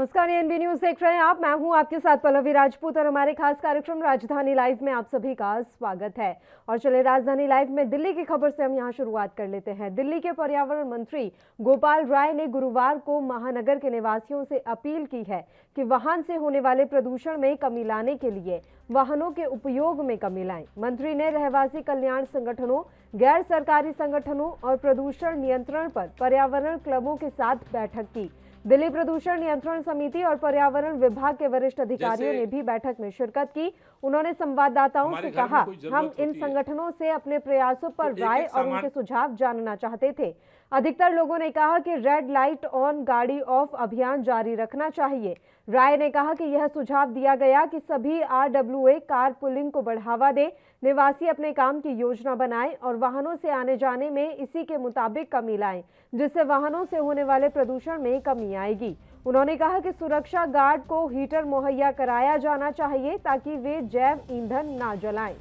नमस्कार, ANB news देख रहे हैं आप। मैं हूं आपके साथ पल्लवी राजपूत और हमारे खास कार्यक्रम राजधानी लाइव में आप सभी का स्वागत है। और चले राजधानी लाइव में दिल्ली की खबर से हम यहां शुरुआत कर लेते हैं। दिल्ली के पर्यावरण मंत्री गोपाल राय ने गुरुवार को महानगर के निवासियों से अपील की है कि वाहन से होने वाले प्रदूषण में कमी लाने के लिए वाहनों के उपयोग में कमी लाएं। मंत्री ने रहवासी कल्याण संगठनों, गैर सरकारी संगठनों और प्रदूषण नियंत्रण पर पर्यावरण क्लबों के साथ बैठक की। दिल्ली प्रदूषण नियंत्रण समिति और पर्यावरण विभाग के वरिष्ठ अधिकारियों ने भी बैठक में शिरकत की। उन्होंने संवाददाताओं से कहा, हम इन संगठनों से अपने प्रयासों पर राय और उनके सुझाव जानना चाहते थे। अधिकतर लोगों ने कहा कि रेड लाइट ऑन गाड़ी ऑफ अभियान जारी रखना चाहिए। राय ने कहा कि यह सुझाव दिया गया कि सभी आरडब्ल्यूए कार पुलिंग को बढ़ावा दे, निवासी अपने काम की योजना बनाएं और वाहनों से आने जाने में इसी के मुताबिक कमी लाएं, जिससे वाहनों से होने वाले प्रदूषण में कमी आएगी। उन्होंने कहा कि सुरक्षा गार्ड को हीटर मुहैया कराया जाना चाहिए ताकि वे जैव ईंधन ना जलाएं।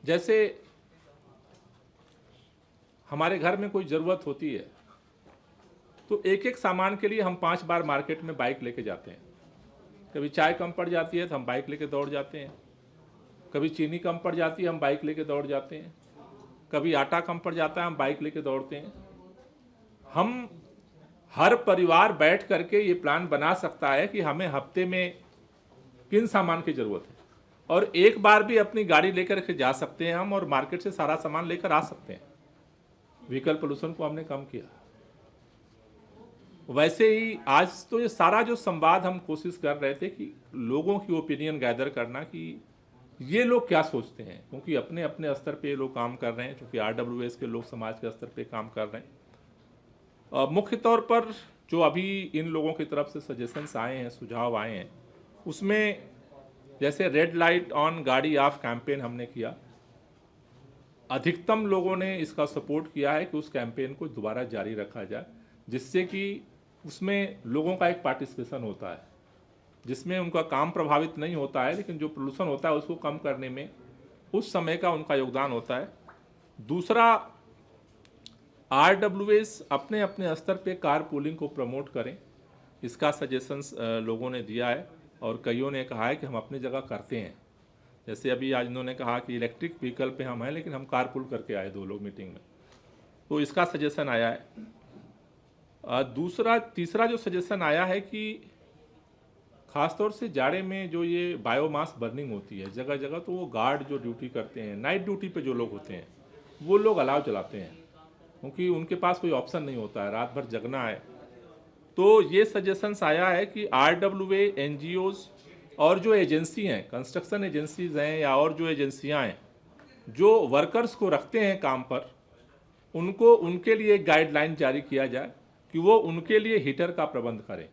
जैसे हमारे घर में कोई ज़रूरत होती है तो एक एक सामान के लिए हम 5 बार मार्केट में बाइक लेके जाते हैं। कभी चाय कम पड़ जाती है तो हम बाइक लेके दौड़ जाते हैं, कभी चीनी कम पड़ जाती है हम बाइक लेके दौड़ जाते हैं, कभी आटा कम पड़ जाता है हम बाइक लेके दौड़ते हैं। हम हर परिवार बैठ करके ये प्लान बना सकता है कि हमें हफ्ते में किन सामान की ज़रूरत है और एक बार भी अपनी गाड़ी लेकर के जा सकते हैं हम और मार्केट से सारा सामान लेकर आ सकते हैं। व्हीकल पोल्यूशन को हमने कम किया। वैसे ही आज तो ये सारा जो संवाद हम कोशिश कर रहे थे कि लोगों की ओपिनियन गैदर करना कि ये लोग क्या सोचते हैं, क्योंकि अपने अपने स्तर पे ये लोग काम कर रहे हैं, क्योंकि आरडब्ल्यूएस के लोग समाज के स्तर पे काम कर रहे हैं। मुख्य तौर पर जो अभी इन लोगों की तरफ से सजेशंस आए हैं, सुझाव आए हैं, उसमें जैसे रेड लाइट ऑन गाड़ी ऑफ कैंपेन हमने किया। अधिकतम लोगों ने इसका सपोर्ट किया है कि उस कैंपेन को दोबारा जारी रखा जाए, जिससे कि उसमें लोगों का एक पार्टिसिपेशन होता है, जिसमें उनका काम प्रभावित नहीं होता है, लेकिन जो पोल्यूशन होता है उसको कम करने में उस समय का उनका योगदान होता है। दूसरा, आरडब्ल्यूएस अपने अपने स्तर पे कार पूलिंग को प्रमोट करें, इसका सजेशंस लोगों ने दिया है और कईयों ने कहा है कि हम अपनी जगह करते हैं। जैसे अभी आज इन्होंने कहा कि इलेक्ट्रिक व्हीकल पे हम हैं, लेकिन हम कार पुल करके आए 2 लोग मीटिंग में, तो इसका सजेशन आया है। तीसरा जो सजेशन आया है कि ख़ासतौर से जाड़े में जो ये बायोमास बर्निंग होती है जगह जगह, तो वो गार्ड जो ड्यूटी करते हैं, नाइट ड्यूटी पे जो लोग होते हैं, वो लोग अलाव चलाते हैं, क्योंकि उनके पास कोई ऑप्शन नहीं होता है, रात भर जगना है। तो ये सजेशंस आया है कि आरडब्ल्यूए, एनजीओज़ और जो एजेंसी हैं, कंस्ट्रक्शन एजेंसीज हैं या और जो एजेंसियां हैं जो वर्कर्स को रखते हैं काम पर, उनको उनके लिए एक गाइडलाइन जारी किया जाए कि वो उनके लिए हीटर का प्रबंध करें।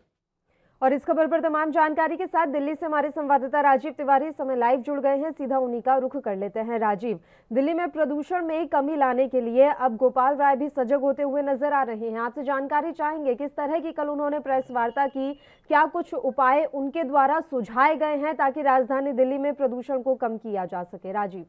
और इस खबर पर तमाम जानकारी के साथ दिल्ली से हमारे संवाददाता राजीव तिवारी इस समय लाइव जुड़ गए हैं। सीधा उन्हीं का रुख कर लेते हैं। राजीव, दिल्ली में प्रदूषण में कमी लाने के लिए अब गोपाल राय भी सजग होते हुए नजर आ रहे हैं। आपसे जानकारी चाहेंगे, किस तरह की कल उन्होंने प्रेस वार्ता की, क्या कुछ उपाय उनके द्वारा सुझाए गए हैं ताकि राजधानी दिल्ली में प्रदूषण को कम किया जा सके? राजीव,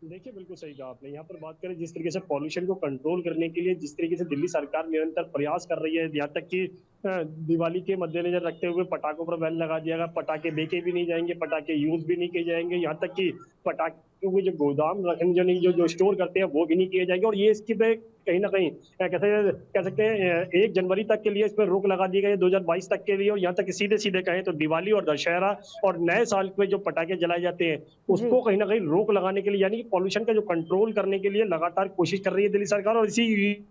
देखिए, बिल्कुल सही कहा आपने। यहाँ पर बात करें जिस तरीके से पॉल्यूशन को कंट्रोल करने के लिए जिस तरीके से दिल्ली सरकार निरंतर प्रयास कर रही है, यहाँ तक कि दिवाली के मद्देनजर रखते हुए पटाखों पर बैन लगा दिया गया। पटाखे बेचे भी नहीं जाएंगे, पटाखे यूज भी नहीं किए जाएंगे, यहाँ तक कि पटाखों के जो गोदाम जो स्टोर करते हैं वो भी नहीं किए जाएंगे। और ये इसकी पे कहीं ना कहीं कह सकते हैं 1 जनवरी तक के लिए इस पर रोक लगा दी गई है, 2022 तक के लिए। और यहाँ तक सीधे सीधे कहें तो दिवाली और दशहरा और नए साल में जो पटाखे जलाए जाते हैं उसको कहीं ना कहीं रोक लगाने के लिए, यानी कि पॉल्यूशन का जो कंट्रोल करने के लिए लगातार कोशिश कर रही है दिल्ली सरकार। और इसी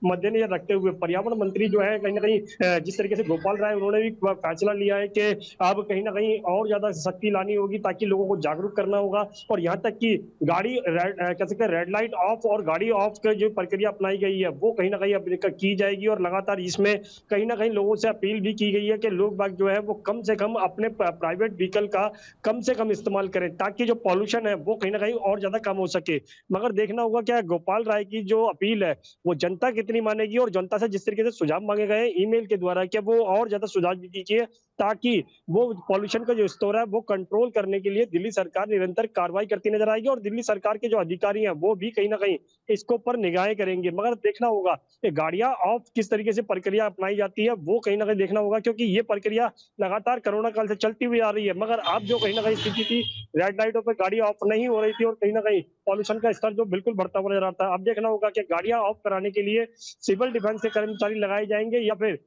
मद्देनजर रखते हुए पर्यावरण मंत्री जो है, कहीं ना कहीं जिस तरीके से गोपाल राय, उन्होंने भी फैसला लिया है कि अब कहीं ना कहीं और ज्यादा सख्ती लानी होगी ताकि लोगों को जागरूक करना होगा। और यहाँ तक कि गाड़ी कह सकते हैं रेड लाइट ऑफ और गाड़ी ऑफ की जो प्रक्रिया अपनाई गई है वो कहीं ना कहीं अब की जाएगी। और लगातार इसमें कहीं ना कहीं लोगों से अपील भी की गई है कि लोग बाग जो है वो कम से कम अपने प्राइवेट व्हीकल का कम से कम इस्तेमाल करें ताकि जो पॉल्यूशन है वो कहीं ना कहीं और ज्यादा कम हो सके। मगर देखना होगा क्या गोपाल राय की जो अपील है वो जनता कितनी मानेगी, और जनता से जिस तरीके से सुझाव मांगे गए ईमेल के द्वारा, क्या वो और ज्यादा सुझाव दीजिए ताकि वो पॉल्यूशन का जो स्तर है वो कंट्रोल करने के लिए दिल्ली सरकार निरंतर कार्रवाई करती नजर नजर आएगी और दिल्ली सरकार के जो अधिकारी हैं वो भी कहीं ना कहीं इसके ऊपर निगाहें करेंगे। मगर देखना होगा कि गाड़ियां ऑफ किस तरीके से प्रक्रिया अपनाई जाती है, वो कहीं ना कहीं देखना होगा, क्योंकि ये प्रक्रिया लगातार कोरोना काल से चलती हुई आ रही है। मगर अब जो कहीं ना कहीं स्थिति थी, रेड लाइटों पर गाड़ी ऑफ नहीं हो रही थी और कहीं ना कहीं पॉल्यूशन का स्तर जो बिल्कुल बढ़ता हुआ नजर आता है। अब देखना होगा कि गाड़ियां ऑफ कराने के लिए सिविल डिफेंस के कर्मचारी लगाए जाएंगे या फिर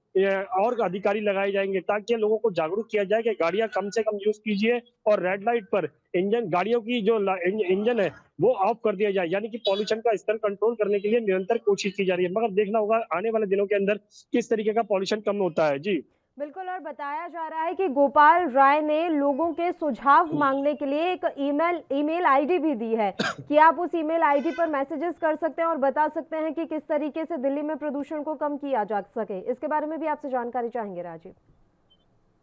और अधिकारी लगाए जाएंगे, ताकि लोगों को जागरूक किया जाए कि गाड़ियां कम से कम यूज कीजिए और रेड लाइट पर इंजन गाड़ियों की जो इंजन है वो ऑफ कर दिया जाए। यानी कि पॉल्यूशन का स्तर कंट्रोल करने के लिए निरंतर कोशिश की जा रही है। मगर देखना होगा आने वाले दिनों के अंदर किस तरीके का पॉल्यूशन कम होता है। जी बिल्कुल। और बताया जा रहा है कि गोपाल राय ने लोगों के सुझाव मांगने के लिए एक ईमेल आईडी भी दी है कि आप उस ईमेल आईडी पर मैसेजेस कर सकते हैं और बता सकते हैं कि किस तरीके से दिल्ली में प्रदूषण को कम किया जा सके। इसके बारे में भी आपसे जानकारी चाहेंगे राजीव।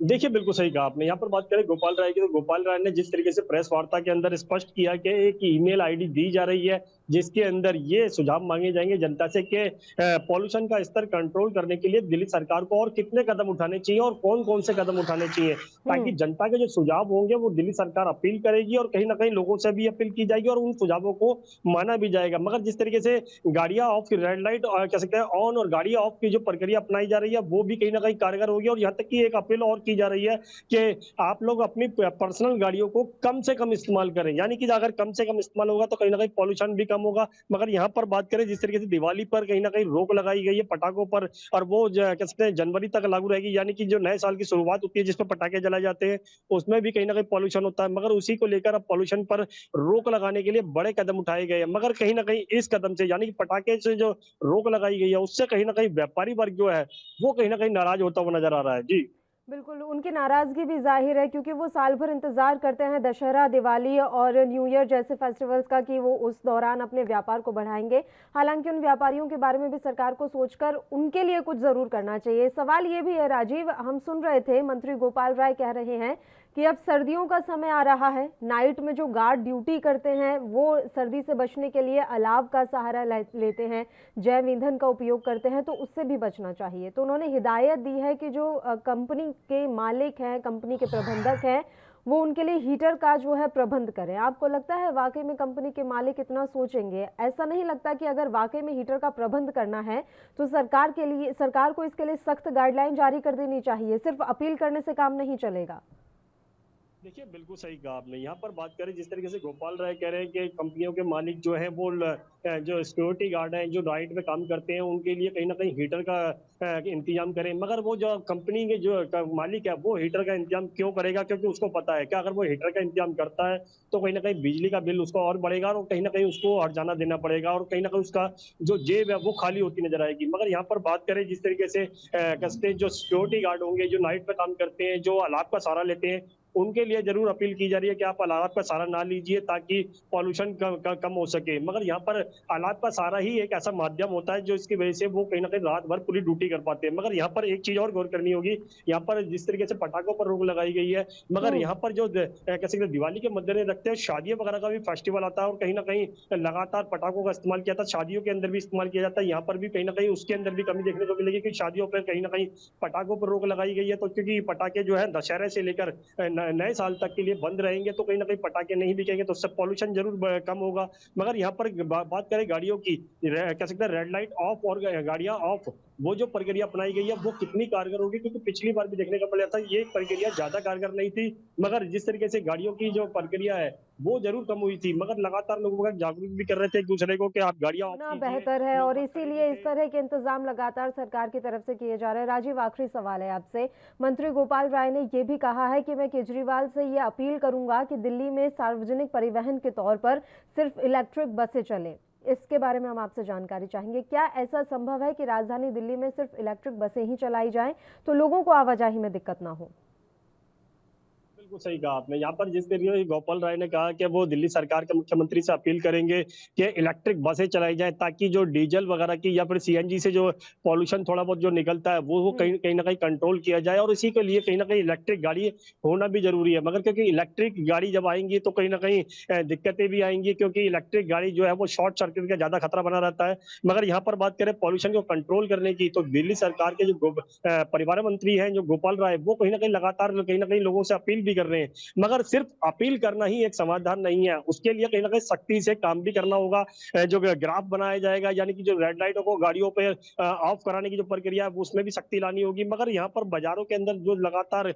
देखिए, बिल्कुल सही कहा आपने। यहाँ पर बात करें गोपाल राय की, तो गोपाल राय ने जिस तरीके से प्रेस वार्ता के अंदर स्पष्ट किया कि एक ईमेल आईडी दी जा रही है जिसके अंदर ये सुझाव मांगे जाएंगे जनता से कि पॉल्यूशन का स्तर कंट्रोल करने के लिए दिल्ली सरकार को और कितने कदम उठाने चाहिए और कौन कौन से कदम उठाने चाहिए, ताकि जनता के जो सुझाव होंगे वो दिल्ली सरकार अपील करेगी और कहीं ना कहीं लोगों से भी अपील की जाएगी और उन सुझावों को माना भी जाएगा। मगर जिस तरीके से गाड़ियां ऑफ की रेड लाइट कह सकते हैं ऑन और गाड़ियां ऑफ की जो प्रक्रिया अपनाई जा रही है वो भी कहीं ना कहीं कारगर होगी। और यहाँ तक कि एक अपील और की जा रही है कि आप लोग अपनी पर्सनल गाड़ियों को कम से कम इस्तेमाल करें। यानी कि अगर कम से कम इस्तेमाल होगा तो कहीं ना कहीं पॉल्यूशन भी कम होगा। मगर यहाँ पर बात करें जिस तरीके से दिवाली पर कहीं ना कहीं रोक लगाई गई है पटाखों पर, और वो कह सकते हैं जनवरी तक लागू रहेगी, यानी कि जो नए साल की शुरुआत होती है जिसमें पटाखे जलाए जाते हैं उसमें भी कहीं ना कहीं पॉल्यूशन होता है। मगर उसी को लेकर अब पॉल्यूशन पर रोक लगाने के लिए बड़े कदम उठाए गए हैं। मगर कहीं ना कहीं इस कदम से, यानी कि पटाखे से जो रोक लगाई गई है उससे कहीं ना कहीं व्यापारी वर्ग जो है वो कहीं ना कहीं नाराज होता हुआ नजर आ रहा है। जी बिल्कुल, उनकी नाराजगी भी जाहिर है क्योंकि वो साल भर इंतजार करते हैं दशहरा, दिवाली और न्यू ईयर जैसे फेस्टिवल्स का कि वो उस दौरान अपने व्यापार को बढ़ाएंगे। हालांकि उन व्यापारियों के बारे में भी सरकार को सोचकर उनके लिए कुछ जरूर करना चाहिए। सवाल ये भी है राजीव, हम सुन रहे थे मंत्री गोपाल राय कह रहे हैं कि अब सर्दियों का समय आ रहा है, नाइट में जो गार्ड ड्यूटी करते हैं वो सर्दी से बचने के लिए अलाव का सहारा लेते हैं, जैव ईंधन का उपयोग करते हैं, तो उससे भी बचना चाहिए। तो उन्होंने हिदायत दी है कि जो कंपनी के मालिक हैं, कंपनी के प्रबंधक हैं, वो उनके लिए हीटर का जो है प्रबंध करें। आपको लगता है वाकई में कंपनी के मालिक इतना सोचेंगे? ऐसा नहीं लगता कि अगर वाकई में हीटर का प्रबंध करना है तो सरकार को इसके लिए सख्त गाइडलाइन जारी कर देनी चाहिए, सिर्फ अपील करने से काम नहीं चलेगा। देखिए, बिल्कुल सही कहा आपने। यहाँ पर बात करें जिस तरीके से गोपाल राय कह रहे हैं कि कंपनियों के मालिक जो हैं वो जो सिक्योरिटी गार्ड हैं जो नाइट में काम करते हैं उनके लिए कहीं ना कहीं हीटर का इंतजाम करें। मगर वो जो कंपनी के जो मालिक है वो हीटर का इंतजाम क्यों करेगा? क्योंकि उसको पता है कि अगर वो हीटर का इंतजाम करता है तो कहीं ना कहीं बिजली का बिल उसको और बढ़ेगा और कहीं ना कहीं उसको हर्जाना देना पड़ेगा और कहीं ना कहीं उसका जो जेब है वो खाली होती नजर आएगी। मगर यहाँ पर बात करें जिस तरीके से कसते जो सिक्योरिटी गार्ड होंगे जो नाइट में काम करते हैं, जो अलाव का सहारा लेते हैं, उनके लिए जरूर अपील की जा रही है कि आप अलाव का सहारा ना लीजिए ताकि पॉल्यूशन कम हो सके। मगर यहाँ पर अलाव का सहारा ही एक ऐसा माध्यम होता है जो इसकी वजह से वो कहीं ना कहीं रात भर पूरी ड्यूटी कर पाते हैं। मगर यहाँ पर एक चीज और गौर करनी होगी, यहाँ पर जिस तरीके से पटाखों पर रोक लगाई गई है, मगर यहाँ पर जो कैसे दिवाली के मद्देनजर रखते हैं शादियों वगैरह का भी फेस्टिवल आता है और कहीं ना कहीं लगातार पटाखों का इस्तेमाल किया जाता है, शादियों के अंदर भी इस्तेमाल किया जाता है। यहाँ पर भी कहीं ना कहीं उसके अंदर भी कमी देखने को मिलेगी कि शादियों पर कहीं ना कहीं पटाखों पर रोक लगाई गई है। तो क्योंकि पटाखे जो है दशहरे से लेकर नए साल तक के लिए बंद रहेंगे तो कहीं ना कहीं पटाखे नहीं बिकेंगे तो उससे पॉल्यूशन जरूर कम होगा। मगर यहाँ पर बात करें गाड़ियों की, कह सकते हैं रेड लाइट ऑफ और गाड़ियां ऑफ, वो जो प्रक्रिया अपनाई गई है वो कितनी कारगर होगी? क्योंकि पिछली बार भी देखने को मिला था ये प्रक्रिया ज्यादा कारगर नहीं थी। मगर जिस तरीके से गाड़ियों की जो प्रक्रिया है वो जरूर कम हुई थी, मगर लगातार लोगों को जागरूक भी कर रहे थे एक दूसरे को कि आप गाड़ियां ऑफ कीजिए। बेहतर है और इसीलिए इस तरह के इंतजाम लगातार सरकार की तरफ से किए जा रहे हैं। राजीव, आखिरी सवाल है आपसे। मंत्री गोपाल राय ने यह भी कहा है कि मैं केजरीवाल से ये अपील करूंगा कि दिल्ली में सार्वजनिक परिवहन के तौर पर सिर्फ इलेक्ट्रिक बसें चले। इसके बारे में हम आपसे जानकारी चाहेंगे। क्या ऐसा संभव है कि राजधानी दिल्ली में सिर्फ इलेक्ट्रिक बसें ही चलाई जाएं तो लोगों को आवाजाही में दिक्कत ना हो? बिल्कुल सही कहा आपने। यहाँ पर जिस तरीके गोपाल राय ने कहा कि वो दिल्ली सरकार के मुख्यमंत्री से अपील करेंगे कि इलेक्ट्रिक बसें चलाई जाएं ताकि जो डीजल वगैरह की या फिर सीएनजी से जो पॉल्यूशन थोड़ा बहुत जो निकलता है वो कहीं ना कहीं कंट्रोल किया जाए और इसी के लिए कहीं ना कहीं इलेक्ट्रिक गाड़ी होना भी जरूरी है। मगर क्योंकि इलेक्ट्रिक गाड़ी जब आएंगी तो कहीं ना कहीं दिक्कतें भी आएंगी, क्योंकि इलेक्ट्रिक गाड़ी जो है वो शॉर्ट सर्किट का ज्यादा खतरा बना रहता है। मगर यहाँ पर बात करें पॉल्यूशन को कंट्रोल करने की, तो दिल्ली सरकार के जो परिवहन मंत्री हैं जो गोपाल राय, वो कहीं ना कहीं लगातार कहीं ना कहीं लोगों से अपील भी कर रहे हैं। मगर सिर्फ अपील करना ही एक समाधान नहीं है, उसके लिए कहीं न कहीं सख्ती से काम भी करना होगा। जो ग्राफ बनाया जाएगा, यानी कि जो रेड लाइटों को गाड़ियों पे ऑफ कराने की जो प्रक्रिया है, उसमें भी सख्ती लानी होगी। मगर यहाँ पर बाज़ारों के अंदर जो लगातार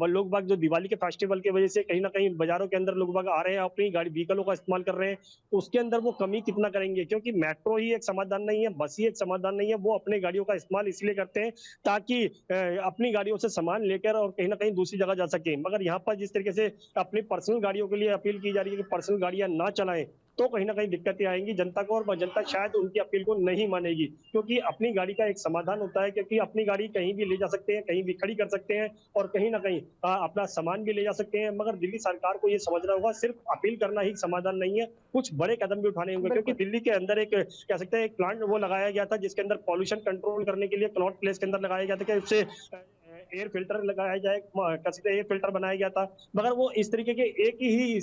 लोग बाग जो दिवाली के फेस्टिवल की वजह से कहीं न कहीं बाज़ारों के अंदर लोग बाग आ रहे हैं, अपनी गाड़ी व्हीकलों का इस्तेमाल कर रहे हैं, उसके अंदर वो कमी कितना करेंगे? क्योंकि मेट्रो ही एक समाधान नहीं है, बस ही एक समाधान नहीं है। वो अपनी गाड़ियों का इस्तेमाल इसलिए करते हैं ताकि अपनी गाड़ियों से सामान लेकर और कहीं न कहीं दूसरी जगह जा सकें। मगर यहाँ पर जिस तरीके से अपनी पर्सनल गाड़ियों के लिए अपील की जा रही है कि पर्सनल गाड़ियाँ ना चलाएँ, तो कहीं न कहीं दिक्कतें आएँगी जनता को, और जनता शायद उनकी अपील को नहीं मानेगी। क्योंकि अपनी गाड़ी का एक समाधान होता है, क्योंकि अपनी गाड़ी कहीं भी ले जा सकते हैं, कहीं भी खड़ी कर सकते हैं और कहीं न कहीं अपना सामान भी ले जा सकते हैं। मगर दिल्ली सरकार को ये समझना होगा, सिर्फ अपील करना ही समाधान नहीं है, कुछ बड़े कदम भी उठाने होंगे। क्योंकि बिल्कुल। दिल्ली के अंदर एक कह सकते हैं एक प्लांट वो लगाया गया था, जिसके अंदर पॉल्यूशन कंट्रोल करने के लिए कनॉट प्लेस के अंदर लगाया गया था कि उससे एयर फिल्टर लगाया जाए, कह सकते हैं एयर फिल्टर बनाया गया था। मगर वो इस तरीके के एक ही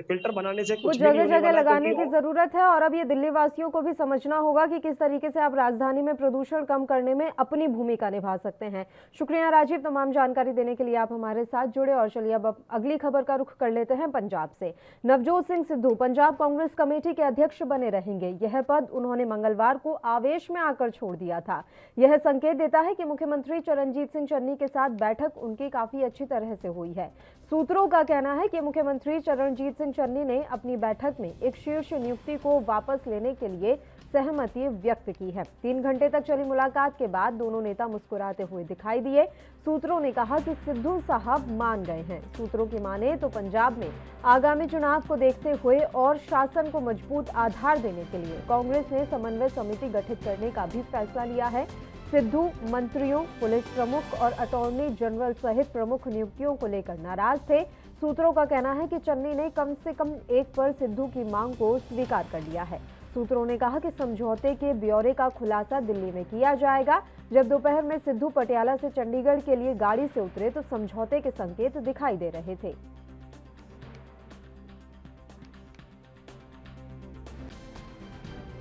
फिल्टर बनाने से वो कुछ भी नहीं होने जगह-जगह वाला है, लगाने क्योंकि की ज़रूरत है और अब ये दिल्ली वासियों को भी समझना होगा कि किस तरीके से आप राजधानी में प्रदूषण कम करने में अपनी भूमिका निभा सकते हैं। शुक्रिया राजीव, तमाम जानकारी देने के लिए आप हमारे साथ जुड़े। और चलिए अब अगली खबर का रुख कर लेते हैं पंजाब से। नवजोत सिंह सिद्धू पंजाब कांग्रेस कमेटी के अध्यक्ष बने रहेंगे। यह पद उन्होंने मंगलवार को आवेश में आकर छोड़ दिया था। यह संकेत देता है कि मुख्यमंत्री चरणजीत सिंह चन्नी के साथ बैठक उनकी काफी अच्छी तरह से हुई है। सूत्रों का कहना है कि मुख्यमंत्री चरणजीत सिंह चन्नी ने अपनी बैठक में एक शीर्ष नियुक्ति को वापस लेने के लिए सहमति व्यक्त की है। 3 घंटे तक चली मुलाकात के बाद दोनों नेता मुस्कुराते हुए दिखाई दिए। सूत्रों ने कहा कि सिद्धू साहब मान गए हैं। सूत्रों की माने तो पंजाब में आगामी चुनाव को देखते हुए और शासन को मजबूत आधार देने के लिए कांग्रेस ने समन्वय समिति गठित करने का भी फैसला लिया है। सिद्धू मंत्रियों, पुलिस प्रमुख और अटॉर्नी जनरल सहित प्रमुख नियुक्तियों को लेकर नाराज थे। सूत्रों का कहना है कि चन्नी ने कम से कम एक पर सिद्धू की मांग को स्वीकार कर लिया है। सूत्रों ने कहा कि समझौते के ब्यौरे का खुलासा दिल्ली में किया जाएगा। जब दोपहर में सिद्धू पटियाला से चंडीगढ़ के लिए गाड़ी से उतरे तो समझौते के संकेत दिखाई दे रहे थे।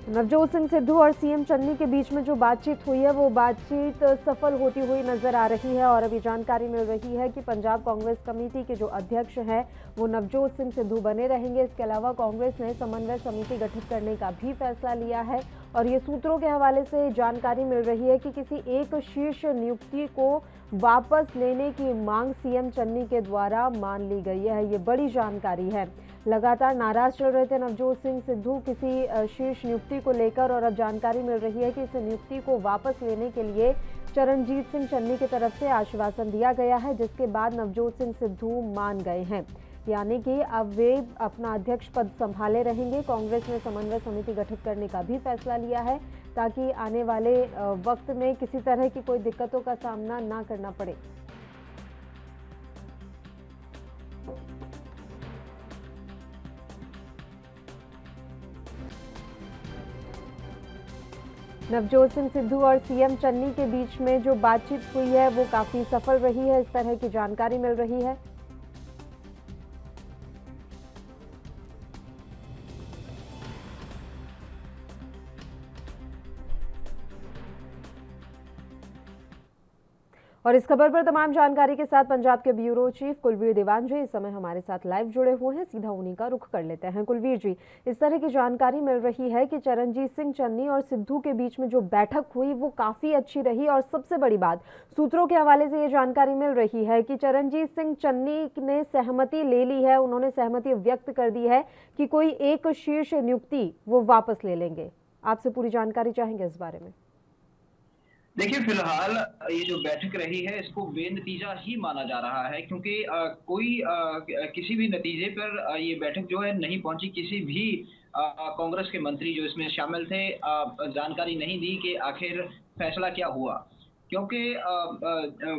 नवजोत सिंह सिद्धू और सीएम चन्नी के बीच में जो बातचीत हुई है वो बातचीत सफल होती हुई नजर आ रही है और अभी जानकारी मिल रही है कि पंजाब कांग्रेस कमेटी के जो अध्यक्ष हैं वो नवजोत सिंह सिद्धू बने रहेंगे। इसके अलावा कांग्रेस ने समन्वय समिति गठित करने का भी फैसला लिया है और ये सूत्रों के हवाले से जानकारी मिल रही है कि किसी एक शीर्ष नियुक्ति को वापस लेने की मांग सीएम चन्नी के द्वारा मान ली गई है। ये बड़ी जानकारी है। लगातार नाराज चल रहे थे नवजोत सिंह सिद्धू किसी शीर्ष नियुक्ति को लेकर और अब जानकारी मिल रही है कि इस नियुक्ति को वापस लेने के लिए चरणजीत सिंह चन्नी की तरफ से आश्वासन दिया गया है, जिसके बाद नवजोत सिंह सिद्धू मान गए हैं। यानी कि अब वे अपना अध्यक्ष पद संभाले रहेंगे। कांग्रेस ने समन्वय समिति गठित करने का भी फैसला लिया है ताकि आने वाले वक्त में किसी तरह की कोई दिक्कतों का सामना ना करना पड़े। नवजोत सिंह सिद्धू और सीएम चन्नी के बीच में जो बातचीत हुई है वो काफी सफल रही है, इस तरह की जानकारी मिल रही है। और इस खबर पर तमाम जानकारी के साथ पंजाब के ब्यूरो चीफ कुलवीर दीवान जी इस समय हमारे साथ लाइव जुड़े हुए हैं। सीधा उन्हीं का रुख कर लेते हैं। कुलवीर जी, इस तरह की जानकारी मिल रही है कि चरणजीत सिंह चन्नी और सिद्धू के बीच में जो बैठक हुई वो काफी अच्छी रही और सबसे बड़ी बात सूत्रों के हवाले से ये जानकारी मिल रही है कि चरणजीत सिंह चन्नी ने सहमति ले ली है, उन्होंने सहमति व्यक्त कर दी है कि कोई एक शीर्ष नियुक्ति वो वापस ले लेंगे। आपसे पूरी जानकारी चाहेंगे इस बारे में। देखिए, फिलहाल ये जो बैठक रही है इसको बेनतीजा ही माना जा रहा है, क्योंकि किसी भी नतीजे पर ये बैठक जो है नहीं पहुंची। किसी भी कांग्रेस के मंत्री जो इसमें शामिल थे जानकारी नहीं दी कि आखिर फैसला क्या हुआ, क्योंकि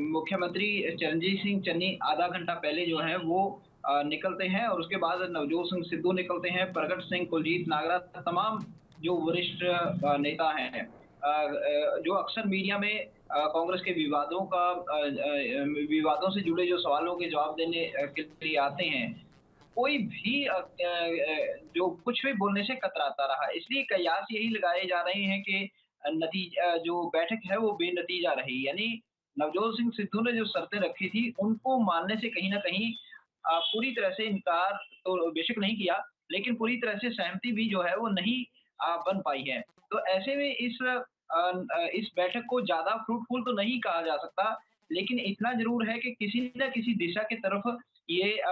मुख्यमंत्री चरणजीत सिंह चन्नी आधा घंटा पहले जो है वो निकलते हैं और उसके बाद नवजोत सिंह सिद्धू निकलते हैं, प्रगट सिंह, कुलजीत नागरा, तमाम जो वरिष्ठ नेता हैं जो अक्सर मीडिया में कांग्रेस के विवादों से जुड़े जो सवालों के जवाब देने के लिए आते हैं, कोई भी जो कुछ भी बोलने से कतराता रहा। इसलिए कयास यही लगाए जा रहे हैं कि जो बैठक है वो बेनतीजा रही। यानी नवजोत सिंह सिद्धू ने जो शर्तें रखी थी उनको मानने से कहीं ना कहीं पूरी तरह से इनकार तो बेशक नहीं किया, लेकिन पूरी तरह से सहमति भी जो है वो नहीं बन पाई है। तो ऐसे में इस बैठक को ज़्यादा फ्रूटफुल तो नहीं कहा जा सकता, लेकिन इतना ज़रूर है कि किसी न किसी दिशा की तरफ ये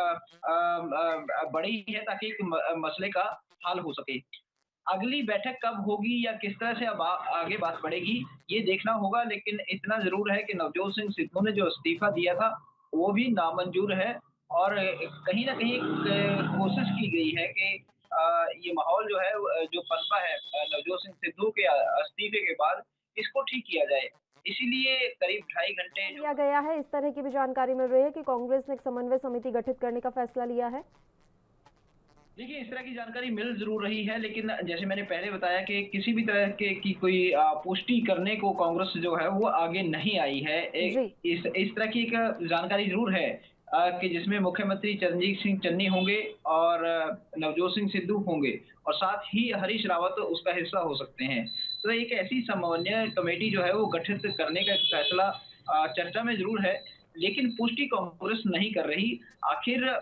बढ़ी है ताकि एक मसले का हल हो सके। अगली बैठक कब होगी या किस तरह से अब आगे बात बढ़ेगी, ये देखना होगा, लेकिन इतना ज़रूर है कि नवजोत सिंह सिद्धू ने जो इस्तीफ़ा दिया था, वो भी नामंजूर है और कहीं न कहीं कोशिश की गई है कि ये माहौल जो है जो पनपा है नवजोत सिंह सिद्धू के इस्तीफ़े के बाद, इसको ठीक किया जाए। इसीलिए करीब ढाई घंटे जो लिया गया है, इस तरह की भी जानकारी मिल रही है कि कांग्रेस ने एक समन्वय समिति गठित करने का फैसला लिया है। देखिए, इस तरह की जानकारी मिल ज़रूर रही है, लेकिन जैसे मैंने पहले बताया कि किसी भी तरह के की कोई पुष्टि करने को कांग्रेस जो है वो आगे नहीं आई है। जी। इस तरह की एक जानकारी ज़रूर है कि जिसमें मुख्यमंत्री चरणजीत सिंह चन्नी होंगे और नवजोत सिंह सिद्धू होंगे और साथ ही हरीश रावत उसका हिस्सा हो सकते हैं। तो एक ऐसी समन्वय कमेटी जो है वो गठित करने का एक फैसला चर्चा में ज़रूर है, लेकिन पुष्टि कांग्रेस नहीं कर रही। आखिर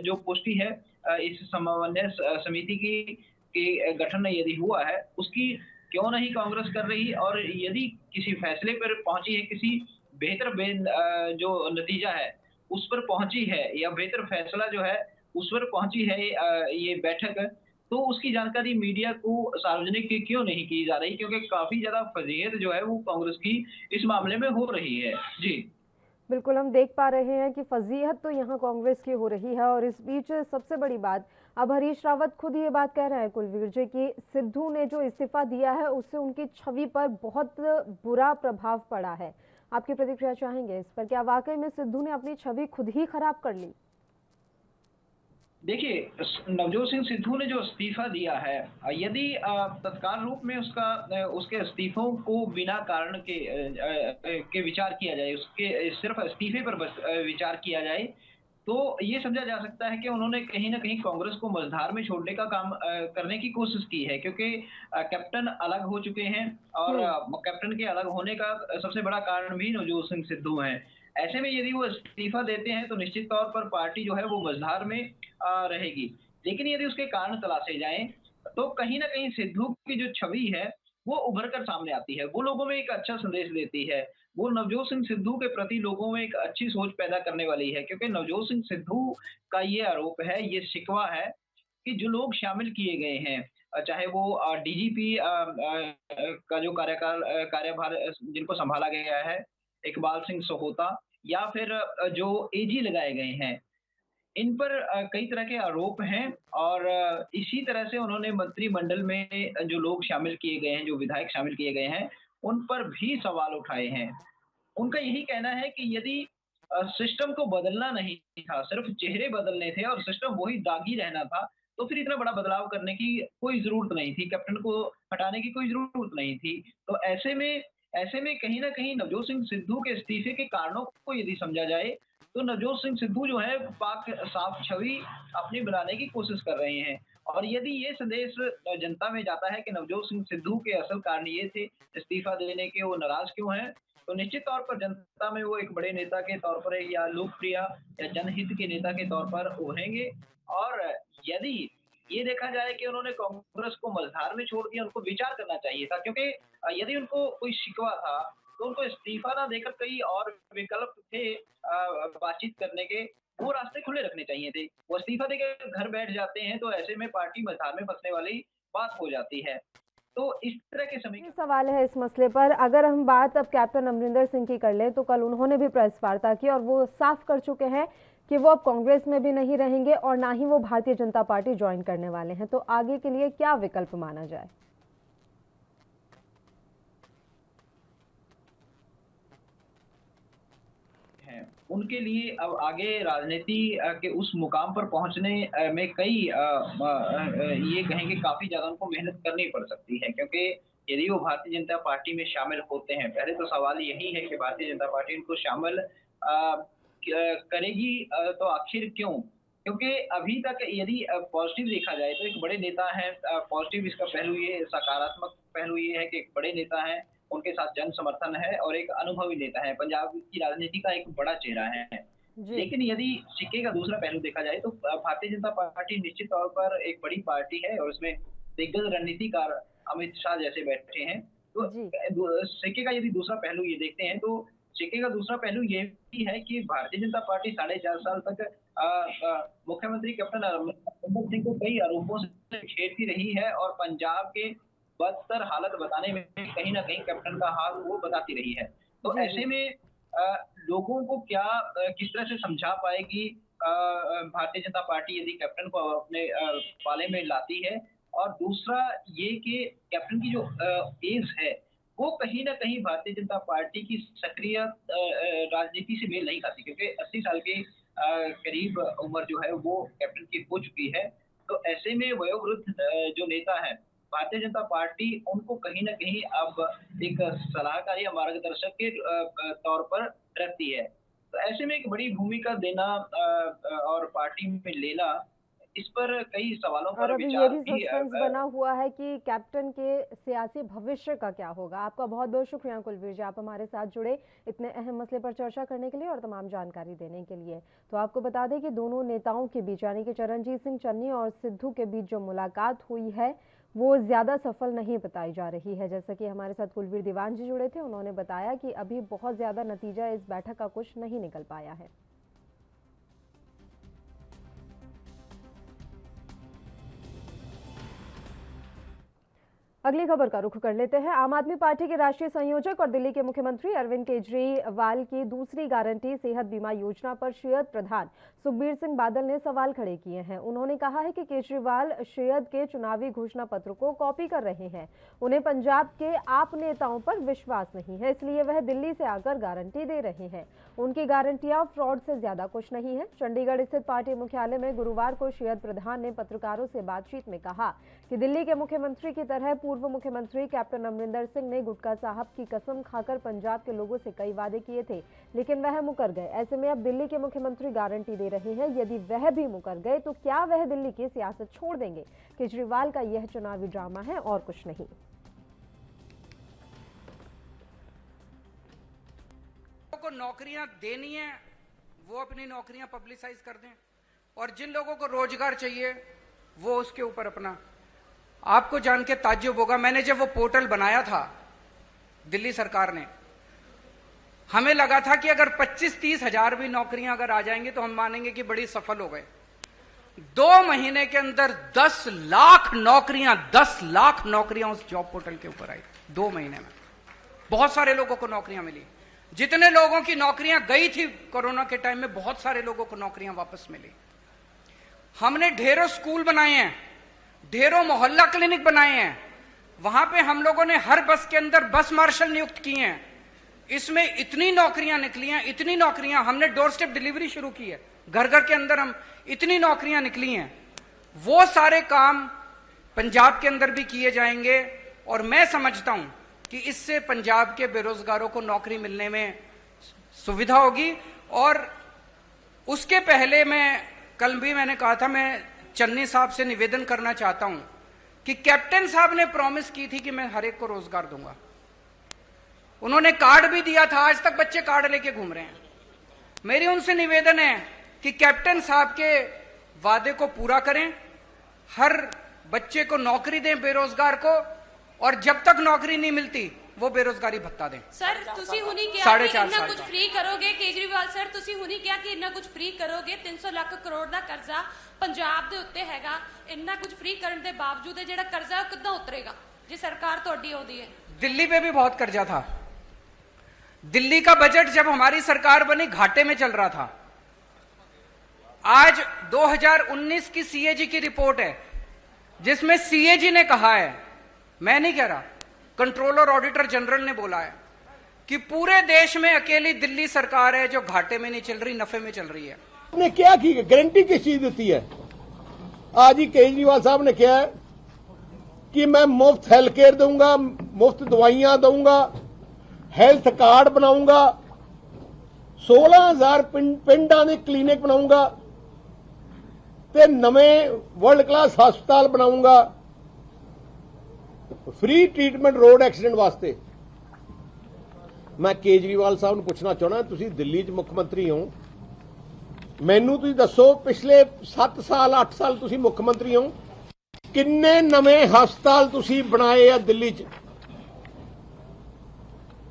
जो पुष्टि है इस समन्वय समिति की के गठन यदि हुआ है, उसकी क्यों नहीं कांग्रेस कर रही और यदि किसी फैसले पर पहुंची है, किसी जो नतीजा है, उस पर पहुंची है या बेहतर फैसला जो है, उस पर पहुंची है ये बैठक, तो उसकी जानकारी मीडिया को सार्वजनिक क्यों नहीं की जा रही? क्योंकि काफ़ी ज़्यादा फजीहत जो है वो कांग्रेस की इस मामले में हो रही है। जी। बिल्कुल, हम देख पा रहे हैं कि फजीहत तो यहाँ कांग्रेस की हो रही है और इस बीच सबसे बड़ी बात, अब हरीश रावत खुद ये बात कह रहे हैं कुलवीर जी कि सिद्धू ने जो इस्तीफा दिया है उससे उनकी छवि पर बहुत बुरा प्रभाव पड़ा है। आपकी प्रतिक्रिया चाहेंगे इस पर? क्या वाकई में सिद्धू ने अपनी छवि खुद ही खराब कर ली? देखिए, नवजोत सिंह सिद्धू ने जो इस्तीफ़ा दिया है यदि तत्काल रूप में उसके इस्तीफ़ों को बिना कारण के विचार किया जाए, उसके सिर्फ़ इस्तीफ़े पर बस विचार किया जाए, तो ये समझा जा सकता है कि उन्होंने कहीं न कहीं कांग्रेस को मझधार में छोड़ने का काम करने की कोशिश की है क्योंकि कैप्टन अलग हो चुके हैं और हम्म। कैप्टन के अलग होने का सबसे बड़ा कारण भी नवजोत सिंह सिद्धू हैं। ऐसे में यदि वो इस्तीफ़ा देते हैं तो निश्चित तौर पर पार्टी जो है वो मझधार में रहेगी। लेकिन यदि उसके कारण तलाशे जाएँ, तो कहीं न कहीं सिद्धू की जो छवि है, वो उभर कर सामने आती है। वो लोगों में एक अच्छा संदेश देती है। वो नवजोत सिंह सिद्धू के प्रति लोगों में एक अच्छी सोच पैदा करने वाली है क्योंकि नवजोत सिंह सिद्धू का ये आरोप है, ये शिकवा है कि जो लोग शामिल किए गए हैं चाहे वो डीजीपी का जो कार्यभार जिनको सँभाला गया है, इकबाल सिंह सोहोता या फिर जो एजी लगाए गए हैं, इन पर कई तरह के आरोप हैं और इसी तरह से उन्होंने मंत्रिमंडल में जो लोग शामिल किए गए हैं, जो विधायक शामिल किए गए हैं, उन पर भी सवाल उठाए हैं। उनका यही कहना है कि यदि सिस्टम को बदलना नहीं था, सिर्फ चेहरे बदलने थे और सिस्टम वही दागी रहना था, तो फिर इतना बड़ा बदलाव करने की कोई ज़रूरत नहीं थी, कैप्टन को हटाने की कोई ज़रूरत नहीं थी। तो ऐसे में कहीं न कहीं नवजोत सिंह सिद्धू के इस्तीफे के कारणों को यदि समझा जाए, तो नवजोत सिंह सिद्धू जो है पाक साफ छवि अपनी बनाने की कोशिश कर रहे हैं। और यदि ये संदेश जनता में जाता है कि नवजोत सिंह सिद्धू के असल कारण ये थे इस्तीफा देने के, वो नाराज़ क्यों हैं, तो निश्चित तौर पर जनता में वो एक बड़े नेता के तौर पर या लोकप्रिय या जनहित के नेता के तौर पर उभरेंगे और यदि ये देखा जाए कि उन्होंने कांग्रेस को मझधार में छोड़ दिया, उनको विचार करना चाहिए था क्योंकि यदि उनको कोई शिकवा था, तो उनको इस्तीफा ना देकर कई और विकल्प थे बातचीत करने के, वो रास्ते खुले रखने चाहिए थे। वो इस्तीफा देकर घर बैठ जाते हैं, तो ऐसे में पार्टी मझधार में फँसने वाली बात हो जाती है। तो इस तरह के समय ये सवाल है इस मसले पर। अगर हम बात अब कैप्टन अमरिंदर सिंह की कर लें तो कल उन्होंने भी प्रेस वार्ता की और वो साफ कर चुके हैं कि वो अब कांग्रेस में भी नहीं रहेंगे और ना ही वो भारतीय जनता पार्टी ज्वाइन करने वाले हैं। तो आगे के लिए क्या विकल्प माना जाए? हैं। उनके लिए अब आगे राजनीति के उस मुकाम पर पहुंचने में ये कहेंगे काफ़ी ज़्यादा उनको मेहनत करनी पड़ सकती है क्योंकि यदि वो भारतीय जनता पार्टी में शामिल होते हैं, पहले तो सवाल यही है कि भारतीय जनता पार्टी उनको शामिल करेगी तो आखिर क्यों? क्योंकि अभी तक यदि पॉजिटिव देखा जाए तो एक बड़े नेता हैं पॉजिटिव इसका पहलू ये सकारात्मक पहलू ये है कि एक बड़े नेता हैं, उनके साथ जन समर्थन है और एक अनुभवी नेता है, पंजाब की राजनीति का एक बड़ा चेहरा है। लेकिन यदि सिक्के का दूसरा पहलू देखा जाए तो भारतीय जनता पार्टी निश्चित तौर पर एक बड़ी पार्टी है और उसमें दिग्गज रणनीतिकार अमित शाह जैसे बैठे हैं। तो जी सिक्के का यदि दूसरा पहलू ये देखते हैं तो सिक्के का दूसरा पहलू ये भी है कि भारतीय जनता पार्टी 4.5 साल तक मुख्यमंत्री कैप्टन अमरिंदर सिंह को कई आरोपों से घेरती रही है और पंजाब के बदतर हालत बताने में कहीं ना कहीं कैप्टन का हाथ वो बताती रही है। तो जी ऐसे में लोगों को क्या किस तरह से समझा पाएगी भारतीय जनता पार्टी यदि कैप्टन को अपने पाले में लाती है। और दूसरा ये कि कैप्टन की जो एज है वो कहीं ना कहीं भारतीय जनता पार्टी की सक्रिय राजनीति से मेल नहीं खाती, क्योंकि 80 साल के करीब उम्र जो है वो कैप्टन की हो चुकी है। तो ऐसे में वयोवृद्ध जो नेता है भारतीय जनता पार्टी उनको कहीं ना कहीं अब एक सलाहकार या मार्गदर्शक के तौर पर रखती है। तो ऐसे में एक बड़ी भूमिका देना और पार्टी में लेना, इस पर कई सवालों और पर अभी ये विचार भी सस्पेंस बना हुआ है कि कैप्टन के सियासी भविष्य का क्या होगा। आपका बहुत बहुत शुक्रिया कुलवीर जी, आप हमारे साथ जुड़े इतने अहम मसले पर चर्चा करने के लिए और तमाम जानकारी देने के लिए। तो आपको बता दें कि दोनों नेताओं के बीच यानी कि चरणजीत सिंह चन्नी और सिद्धू के बीच जो मुलाकात हुई है वो ज्यादा सफल नहीं बताई जा रही है। जैसा कि हमारे साथ कुलवीर दीवान जी जुड़े थे, उन्होंने बताया कि अभी बहुत ज्यादा नतीजा इस बैठक का कुछ नहीं निकल पाया है। अगली खबर का रुख कर लेते हैं। आम आदमी पार्टी के राष्ट्रीय संयोजक और दिल्ली के मुख्यमंत्री अरविंद केजरीवाल की दूसरी गारंटी सेहत बीमा योजना पर शयद प्रधान सुखबीर सिंह बादल ने सवाल खड़े किए हैं। उन्होंने कहा है कि केजरीवाल शयद के चुनावी घोषणा पत्र को कॉपी कर रहे हैं। उन्हें पंजाब के आप नेताओं पर विश्वास नहीं है, इसलिए वह दिल्ली से आकर गारंटी दे रहे हैं। उनकी गारंटियां फ्रॉड से ज्यादा कुछ नहीं है। चंडीगढ़ स्थित पार्टी मुख्यालय में गुरुवार को शयद प्रधान ने पत्रकारों से बातचीत में कहा कि दिल्ली के मुख्यमंत्री की तरह पूर्व मुख्यमंत्री कैप्टन अमरिंदर सिंह ने गुटका साहब की कसम खाकर पंजाब के लोगों से कई वादे किए थे, लेकिन वह मुकर गए। ऐसे में अब दिल्ली के मुख्यमंत्री गारंटी दे रहे हैं, यदि वह भी मुकर गए तो क्या वह दिल्ली की सियासत छोड़ देंगे? केजरीवाल का यह चुनावी ड्रामा है और कुछ नहीं। को नौकरियां देनी है वो अपनी नौकरियां पब्लिसाइज कर दें, और जिन लोगों को रोजगार चाहिए वो उसके ऊपर अपना। आपको जान के ताज्जुब होगा, मैंने जब वो पोर्टल बनाया था दिल्ली सरकार ने, हमें लगा था कि अगर 25-30 हजार भी नौकरियां अगर आ जाएंगी तो हम मानेंगे कि बड़ी सफल हो गए। 2 महीने के अंदर 10 लाख नौकरियां उस जॉब पोर्टल के ऊपर आई। 2 महीने में बहुत सारे लोगों को नौकरियां मिली। जितने लोगों की नौकरियां गई थी कोरोना के टाइम में, बहुत सारे लोगों को नौकरियां वापस मिली। हमने ढेरों स्कूल बनाए हैं, ढेरों मोहल्ला क्लिनिक बनाए हैं, वहां पे हम लोगों ने हर बस के अंदर बस मार्शल नियुक्त किए हैं। इसमें इतनी नौकरियां निकली हैं, इतनी नौकरियां, हमने डोर स्टेप डिलीवरी शुरू की है, घर घर के अंदर हम इतनी नौकरियां निकली हैं। वो सारे काम पंजाब के अंदर भी किए जाएंगे और मैं समझता हूं कि इससे पंजाब के बेरोजगारों को नौकरी मिलने में सुविधा होगी। और उसके पहले कल भी मैंने कहा था, मैं चन्नी साहब से निवेदन करना चाहता हूं कि कैप्टन साहब ने प्रॉमिस की थी कि मैं हर एक को रोजगार दूंगा। उन्होंने कार्ड भी दिया था, आज तक बच्चे कार्ड लेके घूम रहे हैं। मेरी उनसे निवेदन है कि कैप्टन साहब के वादे को पूरा करें, हर बच्चे को नौकरी दें बेरोजगार को, और जब तक नौकरी नहीं मिलती वो बेरोजगारी भत्ता दें। सर ਤੁਸੀਂ ਹੁਣੀ ਕਿਹਾ साढ़े ਕਿ चार ਇੰਨਾ साल ਕੁਝ का। ਫ੍ਰੀ ਕਰੋਗੇ। ਕੇਜਰੀਵਾਲ ਸਰ ਤੁਸੀਂ ਹੁਣੀ ਕਿਹਾ ਕਿ ਇੰਨਾ ਕੁਝ ਫ੍ਰੀ ਕਰੋਗੇ। 300 ਲੱਖ ਕਰੋੜ ਦਾ ਕਰਜ਼ਾ ਪੰਜਾਬ ਦੇ ਉੱਤੇ ਹੈਗਾ। ਇੰਨਾ ਕੁਝ ਫ੍ਰੀ ਕਰਨ ਦੇ ਬਾਵਜੂਦ ਇਹ ਜਿਹੜਾ ਕਰਜ਼ਾ ਕਿੱਦਾਂ ਉਤਰੇਗਾ ਜੇ ਸਰਕਾਰ ਤੁਹਾਡੀ ਆਉਂਦੀ है? दिल्ली पे भी बहुत कर्जा था। दिल्ली का बजट जब हमारी सरकार बनी घाटे में चल रहा था। आज 2019 की सीएजी की रिपोर्ट है जिसमें सीएजी ने कहा है, मैं नहीं कह रहा, कंट्रोलर ऑडिटर जनरल ने बोला है कि पूरे देश में अकेली दिल्ली सरकार है जो घाटे में नहीं चल रही, नफे में चल रही है। ने क्या की गारंटी किस चीज दी है? आज ही केजरीवाल साहब ने कहा है कि मैं मुफ्त हेल्थ केयर दूंगा, मुफ्त दवाइयां दूंगा, हेल्थ कार्ड बनाऊंगा, 16,000 पिंडां दे क्लिनिक बनाऊंगा ते नवें वर्ल्ड क्लास हस्पताल बनाऊंगा, फ्री ट्रीटमेंट रोड एक्सीडेंट वास्ते। मैं केजरीवाल साहब ਨੂੰ ਪੁੱਛਣਾ ਚਾਹਣਾ, ਤੁਸੀਂ ਦਿੱਲੀ 'ਚ ਮੁੱਖ ਮੰਤਰੀ ਹੋ, ਮੈਨੂੰ ਤੁਸੀਂ ਦੱਸੋ ਪਿਛਲੇ 7 ਸਾਲ 8 ਸਾਲ ਤੁਸੀਂ ਮੁੱਖ ਮੰਤਰੀ ਹੋ, ਕਿੰਨੇ ਨਵੇਂ ਹਸਪਤਾਲ ਤੁਸੀਂ ਬਣਾਏ ਆ ਦਿੱਲੀ 'ਚ?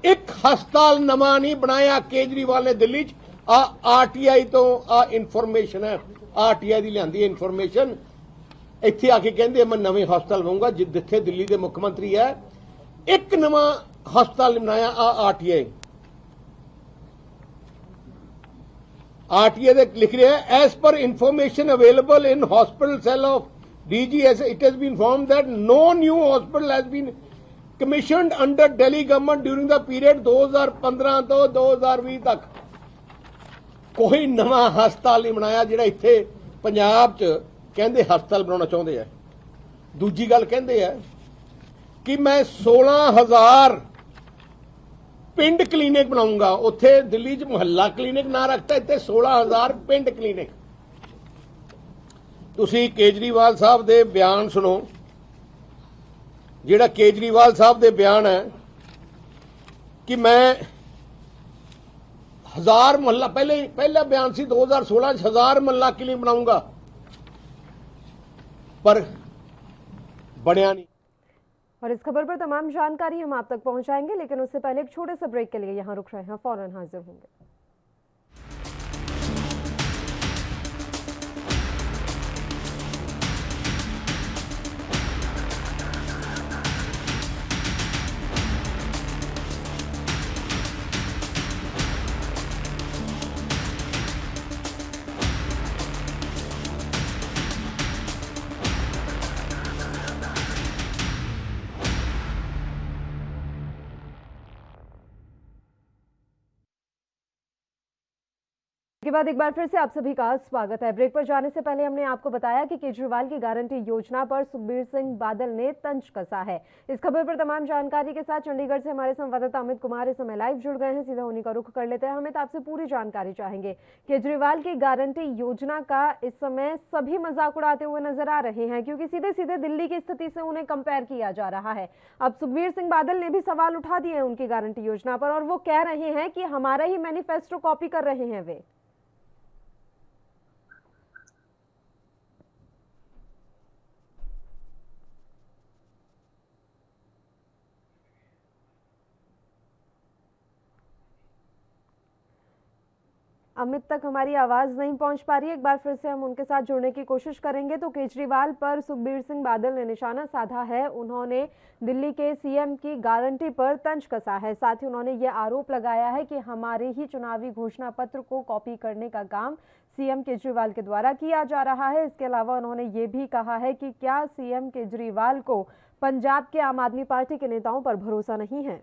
ਇੱਕ ਹਸਪਤਾਲ ਨਵਾਂ ਨਹੀਂ ਬਣਾਇਆ ਕੇਜਰੀਵਾਲ ਨੇ ਦਿੱਲੀ 'ਚ। ਆਰਟੀਆਈ ਤੋਂ ਇਨਫੋਰਮੇਸ਼ਨ ਹੈ, ਆਰਟੀਆਈ ਦੀ ਲਿਆਂਦੀ ਇਨਫੋਰਮੇਸ਼ਨ। ਇੱਥੇ ਆ ਕੇ ਕਹਿੰਦੇ ਮੈਂ ਨਵੇਂ ਹਸਪਤਾਲ ਬਣਾਉਂਗਾ, ਜਿੱਥੇ ਦਿੱਲੀ ਦੇ ਮੁੱਖ ਮੰਤਰੀ ਹੈ। ਇੱਕ ਨਵਾਂ ਹਸਪਤਾਲ ਬਣਾਇਆ ਆਰਟੀਆਈ ਦੇ ਲਿਖ ਰਿਹਾ ਹੈ, as per information available in hospital cell of DGS, it has been informed that no new hospital has been commissioned under Delhi government during the period 2015 ਤੋਂ 2020 ਤੱਕ। ਕੋਈ ਨਵਾਂ ਹਸਪਤਾਲ ਨਹੀਂ ਬਣਾਇਆ ਜਿਹੜਾ ਇੱਥੇ ਪੰਜਾਬ 'ਚ ਕਹਿੰਦੇ ਹਸਪਤਾਲ ਬਣਾਉਣਾ ਚਾਹੁੰਦੇ ਆ। ਦੂਜੀ ਗੱਲ ਕਹਿੰਦੇ ਆ ਕਿ ਮੈਂ 16,000 ਪਿੰਡ ਕਲੀਨਿਕ ਬਣਾਉਂਗਾ। ਉੱਥੇ ਦਿੱਲੀ 'ਚ ਮੁਹੱਲਾ ਕਲੀਨਿਕ ਨਾ ਰੱਖਤਾ, ਇੱਥੇ 16,000 ਪਿੰਡ ਕਲੀਨਿਕ। ਤੁਸੀਂ ਕੇਜਰੀਵਾਲ ਸਾਹਿਬ ਦੇ ਬਿਆਨ ਸੁਣੋ। ਜਿਹੜਾ ਕੇਜਰੀਵਾਲ ਸਾਹਿਬ ਦੇ ਬਿਆਨ ਹੈ ਕਿ ਮੈਂ 1000 ਮੁਹੱਲਾ, ਪਹਿਲਾ ਬਿਆਨ ਸੀ 2016 ਚ 1000 ਮੁਹੱਲਾ ਕਲੀਨਿਕ ਬਣਾਉਂਗਾ, पर बढ़िया नहीं। और इस खबर पर तमाम जानकारी हम आप तक पहुंचाएंगे, लेकिन उससे पहले एक छोटे से ब्रेक के लिए यहां रुक रहे हैं, फौरन हाजिर होंगे। के बाद एक बार फिर से आप सभी का स्वागत है। ब्रेक पर जाने से पहले हमने आपको बताया कि केजरीवाल की गारंटी योजना पर सुखबीर सिंह बादल ने तंज कसा है। इस खबर पर तमाम जानकारी के साथ चंडीगढ़ से हमारे संवाददाता अमित कुमार इस समय लाइव जुड़ गए हैं। सीधा उन्हीं का रुख कर लेते हैं। अमित, आपसे पूरी जानकारी चाहेंगे। केजरीवाल की गारंटी योजना का इस समय सभी मजाक उड़ाते हुए नजर आ रहे हैं, क्योंकि सीधे सीधे दिल्ली की स्थिति से उन्हें कंपेयर किया जा रहा है। अब सुखबीर सिंह बादल ने भी सवाल उठा दिए हैं उनकी गारंटी योजना पर, और वो कह रहे हैं कि हमारा ही मैनिफेस्टो कॉपी कर रहे हैं वे। अमित तक हमारी आवाज नहीं पहुंच पा रही है, एक बार फिर से हम उनके साथ जुड़ने की कोशिश करेंगे। तो केजरीवाल पर सुखबीर सिंह बादल ने निशाना साधा है। उन्होंने दिल्ली के सीएम की गारंटी पर तंज कसा है। साथ ही उन्होंने ये आरोप लगाया है कि हमारे ही चुनावी घोषणा पत्र को कॉपी करने का काम सीएम केजरीवाल के द्वारा किया जा रहा है। इसके अलावा उन्होंने ये भी कहा है कि क्या सीएम केजरीवाल को पंजाब के आम आदमी पार्टी के नेताओं पर भरोसा नहीं है।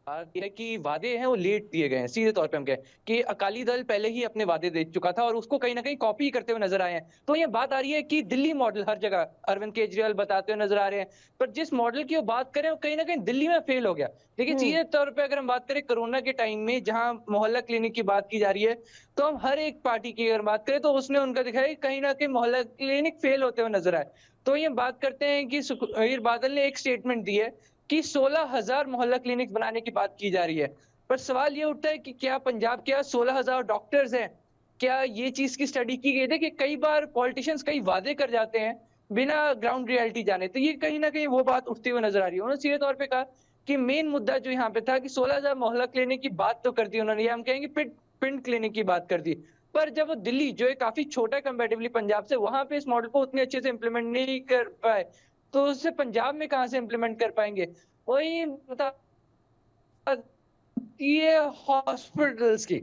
है कि वादे हैं वो लेट दिए गए हैं। सीधे तौर पे हम कहें कि अकाली दल पहले ही अपने वादे दे चुका था और उसको कहीं ना कहीं कॉपी करते हुए नजर आए हैं। तो ये बात आ रही है कि दिल्ली मॉडल हर जगह अरविंद केजरीवाल बताते हुए नजर आ रहे हैं, पर जिस मॉडल की वो बात करें वो कहीं ना कहीं दिल्ली में फेल हो गया। देखिए, सीधे तौर पर अगर हम बात करें कोरोना के टाइम में जहां मोहल्ला क्लिनिक की बात की जा रही है, तो हम हर एक पार्टी की अगर बात करें तो उसने उनका दिखाया कहीं ना कहीं मोहल्ला क्लिनिक फेल होते हुए नजर आए। तो ये बात करते हैं कि सुखबीर बादल ने एक स्टेटमेंट दी है कि 16,000 मोहल्ला क्लिनिक बनाने की बात की जा रही है, पर सवाल ये उठता है कि क्या पंजाब के 16,000 डॉक्टर्स हैं? क्या ये चीज की स्टडी की गई थी कि कई बार पॉलिटिशियंस कई वादे कर जाते हैं बिना ग्राउंड रियलिटी जाने? तो ये कहीं ना कहीं वो बात उठती हुई नजर आ रही है। उन्होंने सीधे तौर पे कहा कि मेन मुद्दा जो यहाँ पे था कि 16,000 मोहल्ला क्लिनिक की बात तो कर दी उन्होंने, हम कहेंगे पिंड क्लिनिक की बात कर दी, पर जब वो दिल्ली जो है काफी छोटा कंपेरेटिवली पंजाब से, वहां पे इस मॉडल को उतने अच्छे से इंप्लीमेंट नहीं कर पाए, तो उससे पंजाब में कहां से इंप्लीमेंट कर पाएंगे? वही बता ये हॉस्पिटल्स की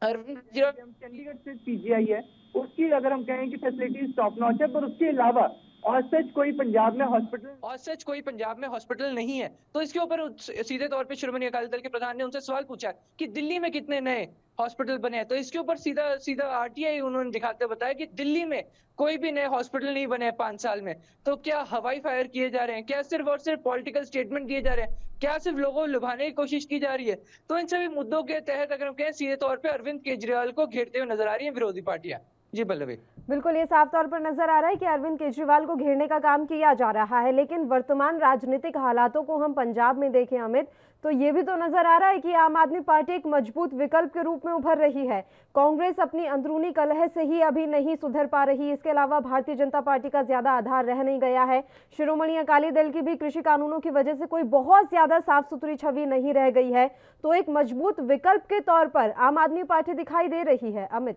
चंडीगढ़ से पीजीआई है, उसकी अगर हम कहें कि फैसिलिटीज टॉप नॉच है, पर उसके अलावा और सच कोई पंजाब में हॉस्पिटल नहीं है। तो इसके ऊपर सीधे तौर पे श्रोमणी अकाली दल के प्रधान ने उनसे सवाल पूछा कि दिल्ली में कितने नए हॉस्पिटल बने हैं, तो इसके ऊपर सीधा आरटीआई उन्होंने दिखाते बताया कि दिल्ली में कोई भी नए हॉस्पिटल नहीं बने 5 साल में। तो क्या हवाई फायर किए जा रहे हैं? क्या सिर्फ और सिर्फ पॉलिटिकल स्टेटमेंट दिए जा रहे हैं? क्या सिर्फ लोगों को लुभाने की कोशिश की जा रही है? तो इन सभी मुद्दों के तहत अगर हम कहें सीधे तौर पर अरविंद केजरीवाल को घेरते हुए नजर आ रही है विरोधी पार्टियां। जी पल्लवी। बिल्कुल, ये साफ तौर पर नजर आ रहा है कि अरविंद केजरीवाल को घेरने का काम किया जा रहा है, लेकिन वर्तमान राजनीतिक हालातों को हम पंजाब में देखें अमित, तो ये भी तो नजर आ रहा है कि आम आदमी पार्टी एक मजबूत विकल्प के रूप में उभर रही है। कांग्रेस अपनी अंदरूनी कलह से ही अभी नहीं सुधर पा रही, इसके अलावा भारतीय जनता पार्टी का ज्यादा आधार रह नहीं गया है। शिरोमणि अकाली दल की भी कृषि कानूनों की वजह से कोई बहुत ज्यादा साफ सुथरी छवि नहीं रह गई है, तो एक मजबूत विकल्प के तौर पर आम आदमी पार्टी दिखाई दे रही है। अमित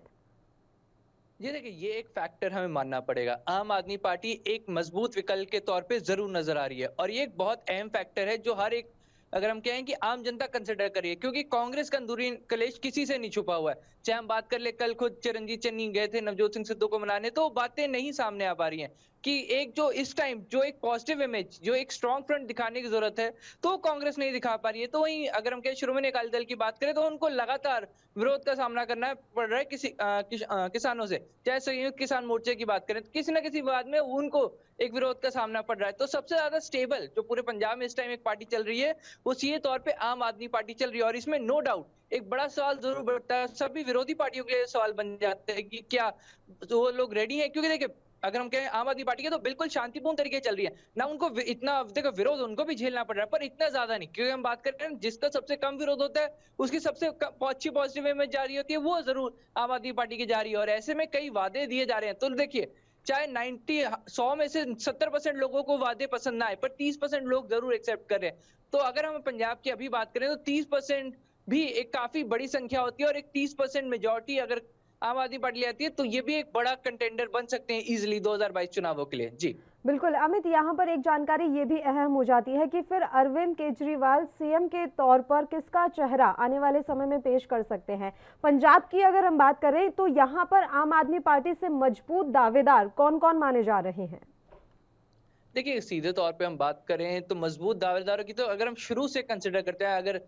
जी देखिए, ये एक फैक्टर हमें मानना पड़ेगा। आम आदमी पार्टी एक मजबूत विकल्प के तौर पे जरूर नजर आ रही है, और ये एक बहुत अहम फैक्टर है जो हर एक, अगर हम कहें कि आम जनता कंसिडर करिए, क्योंकि कांग्रेस का अंदरूनी कलेश किसी से नहीं छुपा हुआ है। चाहे हम बात कर ले, कल खुद चिरंजीत चन्नी गए थे नवजोत सिंह सिद्धू को मनाने, तो बातें नहीं सामने आ पा रही हैं कि एक जो इस टाइम जो एक पॉजिटिव इमेज, जो एक स्ट्रॉन्ग फ्रंट दिखाने की जरूरत है, तो कांग्रेस नहीं दिखा पा रही है। तो वहीं अगर हम कहें शिरोमणि अकाली दल की बात करें, तो उनको लगातार विरोध का सामना करना पड़ रहा है किसानों से। चाहे संयुक्त किसान मोर्चे की बात करें, तो किसी न किसी बात में उनको एक विरोध का सामना पड़ रहा है। तो सबसे ज्यादा स्टेबल जो पूरे पंजाब में इस टाइम एक पार्टी चल रही है, वो सीधे तौर पे आम आदमी पार्टी चल रही है। और इसमें नो डाउट एक बड़ा सवाल जरूर बढ़ता है, सभी विरोधी पार्टियों के लिए सवाल बन जाते हैं कि क्या वो लोग रेडी हैं। क्योंकि देखिए, अगर हम कहें आम आदमी पार्टी के, तो बिल्कुल शांतिपूर्ण तरीके चल रही है ना, उनको इतना देखो विरोध उनको भी झेलना पड़ रहा है, पर इतना ज्यादा नहीं। क्योंकि हम बात कर रहे हैं जिसका सबसे कम विरोध होता है, उसकी सबसे अच्छी पॉजिटिव इमेज जारी होती है, वो जरूर आम आदमी पार्टी की जा रही है। और ऐसे में कई वादे दिए जा रहे हैं। तो देखिए, चाहे 100 में से 70% लोगों को वादे पसंद ना आए, पर 30% लोग जरूर एक्सेप्ट कर रहे हैं। तो अगर हम पंजाब की अभी बात करें, तो 30% भी एक काफी बड़ी संख्या होती है, और एक 30% मेजोरिटी अगर आम आदमी पार्टी आती है, तो ये भी एक बड़ा कंटेंडर बन सकते हैं इजिली 2022 चुनावों के लिए। जी बिल्कुल अमित, यहाँ पर एक जानकारी ये भी अहम हो जाती है कि फिर अरविंद केजरीवाल सीएम के तौर पर किसका चेहरा आने वाले समय में पेश कर सकते हैं। पंजाब की अगर हम बात करें, तो यहाँ पर आम आदमी पार्टी से मजबूत दावेदार कौन कौन माने जा रहे हैं? देखिए, सीधे तौर पे हम बात करें तो मजबूत दावेदारों की, तो अगर हम शुरू से कंसिडर करते हैं, अगर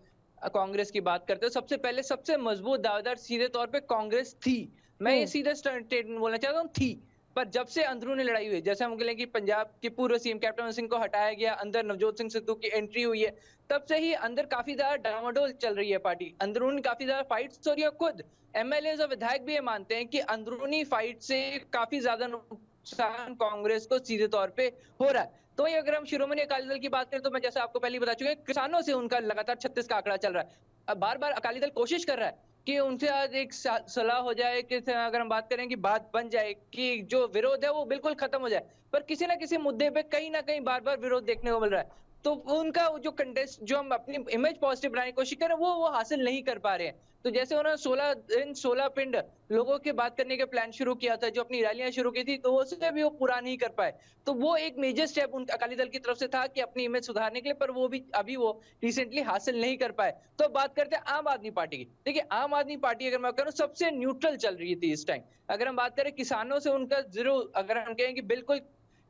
कांग्रेस की बात करते हैं, सबसे पहले सबसे मजबूत दावेदार सीधे तौर पे कांग्रेस थी। मैं ये सीधे स्टेटमेंट बोलना चाहता हूँ, थी। पर जब से अंदरूनी लड़ाई हुई, जैसे हम कहें कि पंजाब के पूर्व सीएम कैप्टन अमरिंदर सिंह को हटाया गया, अंदर नवजोत सिंह सिद्धू की एंट्री हुई है, तब से ही अंदर काफी ज्यादा डामाडोल चल रही है पार्टी। अंदरूनी काफी ज्यादा फाइट्स हो रही है। खुद एमएलए और विधायक भी ये मानते हैं कि अंदरूनी फाइट से काफी ज्यादा नुकसान कांग्रेस को सीधे तौर पे हो रहा है। तो ये अगर हम शिरोमणि अकाली दल की बात करें, तो मैं जैसे आपको पहले बता चुका, किसानों से उनका लगातार 36 का आंकड़ा चल रहा है। अब बार बार अकाली दल कोशिश कर रहा है कि उनसे आज एक सलाह हो जाए, कि अगर हम बात करें कि बात बन जाए कि जो विरोध है वो बिल्कुल खत्म हो जाए, पर किसी ना किसी मुद्दे पे कहीं ना कहीं बार बार विरोध देखने को मिल रहा है। तो उनका जो कंटेस्ट, जो हम अपनी इमेज पॉजिटिव बनाने की कोशिश कर रहे हैं, वो हासिल नहीं कर पा रहे हैं। तो जैसे उन्होंने 16 दिन 16 पिंड लोगों के बात करने का प्लान शुरू किया था, जो अपनी रैलियां शुरू की थी, तो उससे भी वो पूरा नहीं कर पाए। तो वो एक मेजर स्टेप उन अकाली दल की तरफ से था कि अपनी इमेज सुधारने के लिए, पर वो भी अभी वो रिसेंटली हासिल नहीं कर पाए। तो बात करते हैं आम आदमी पार्टी की। देखिए, आम आदमी पार्टी अगर मैं करूँ, सबसे न्यूट्रल चल रही थी इस टाइम। अगर हम बात करें किसानों से, उनका जरूर, अगर हम कहें कि बिल्कुल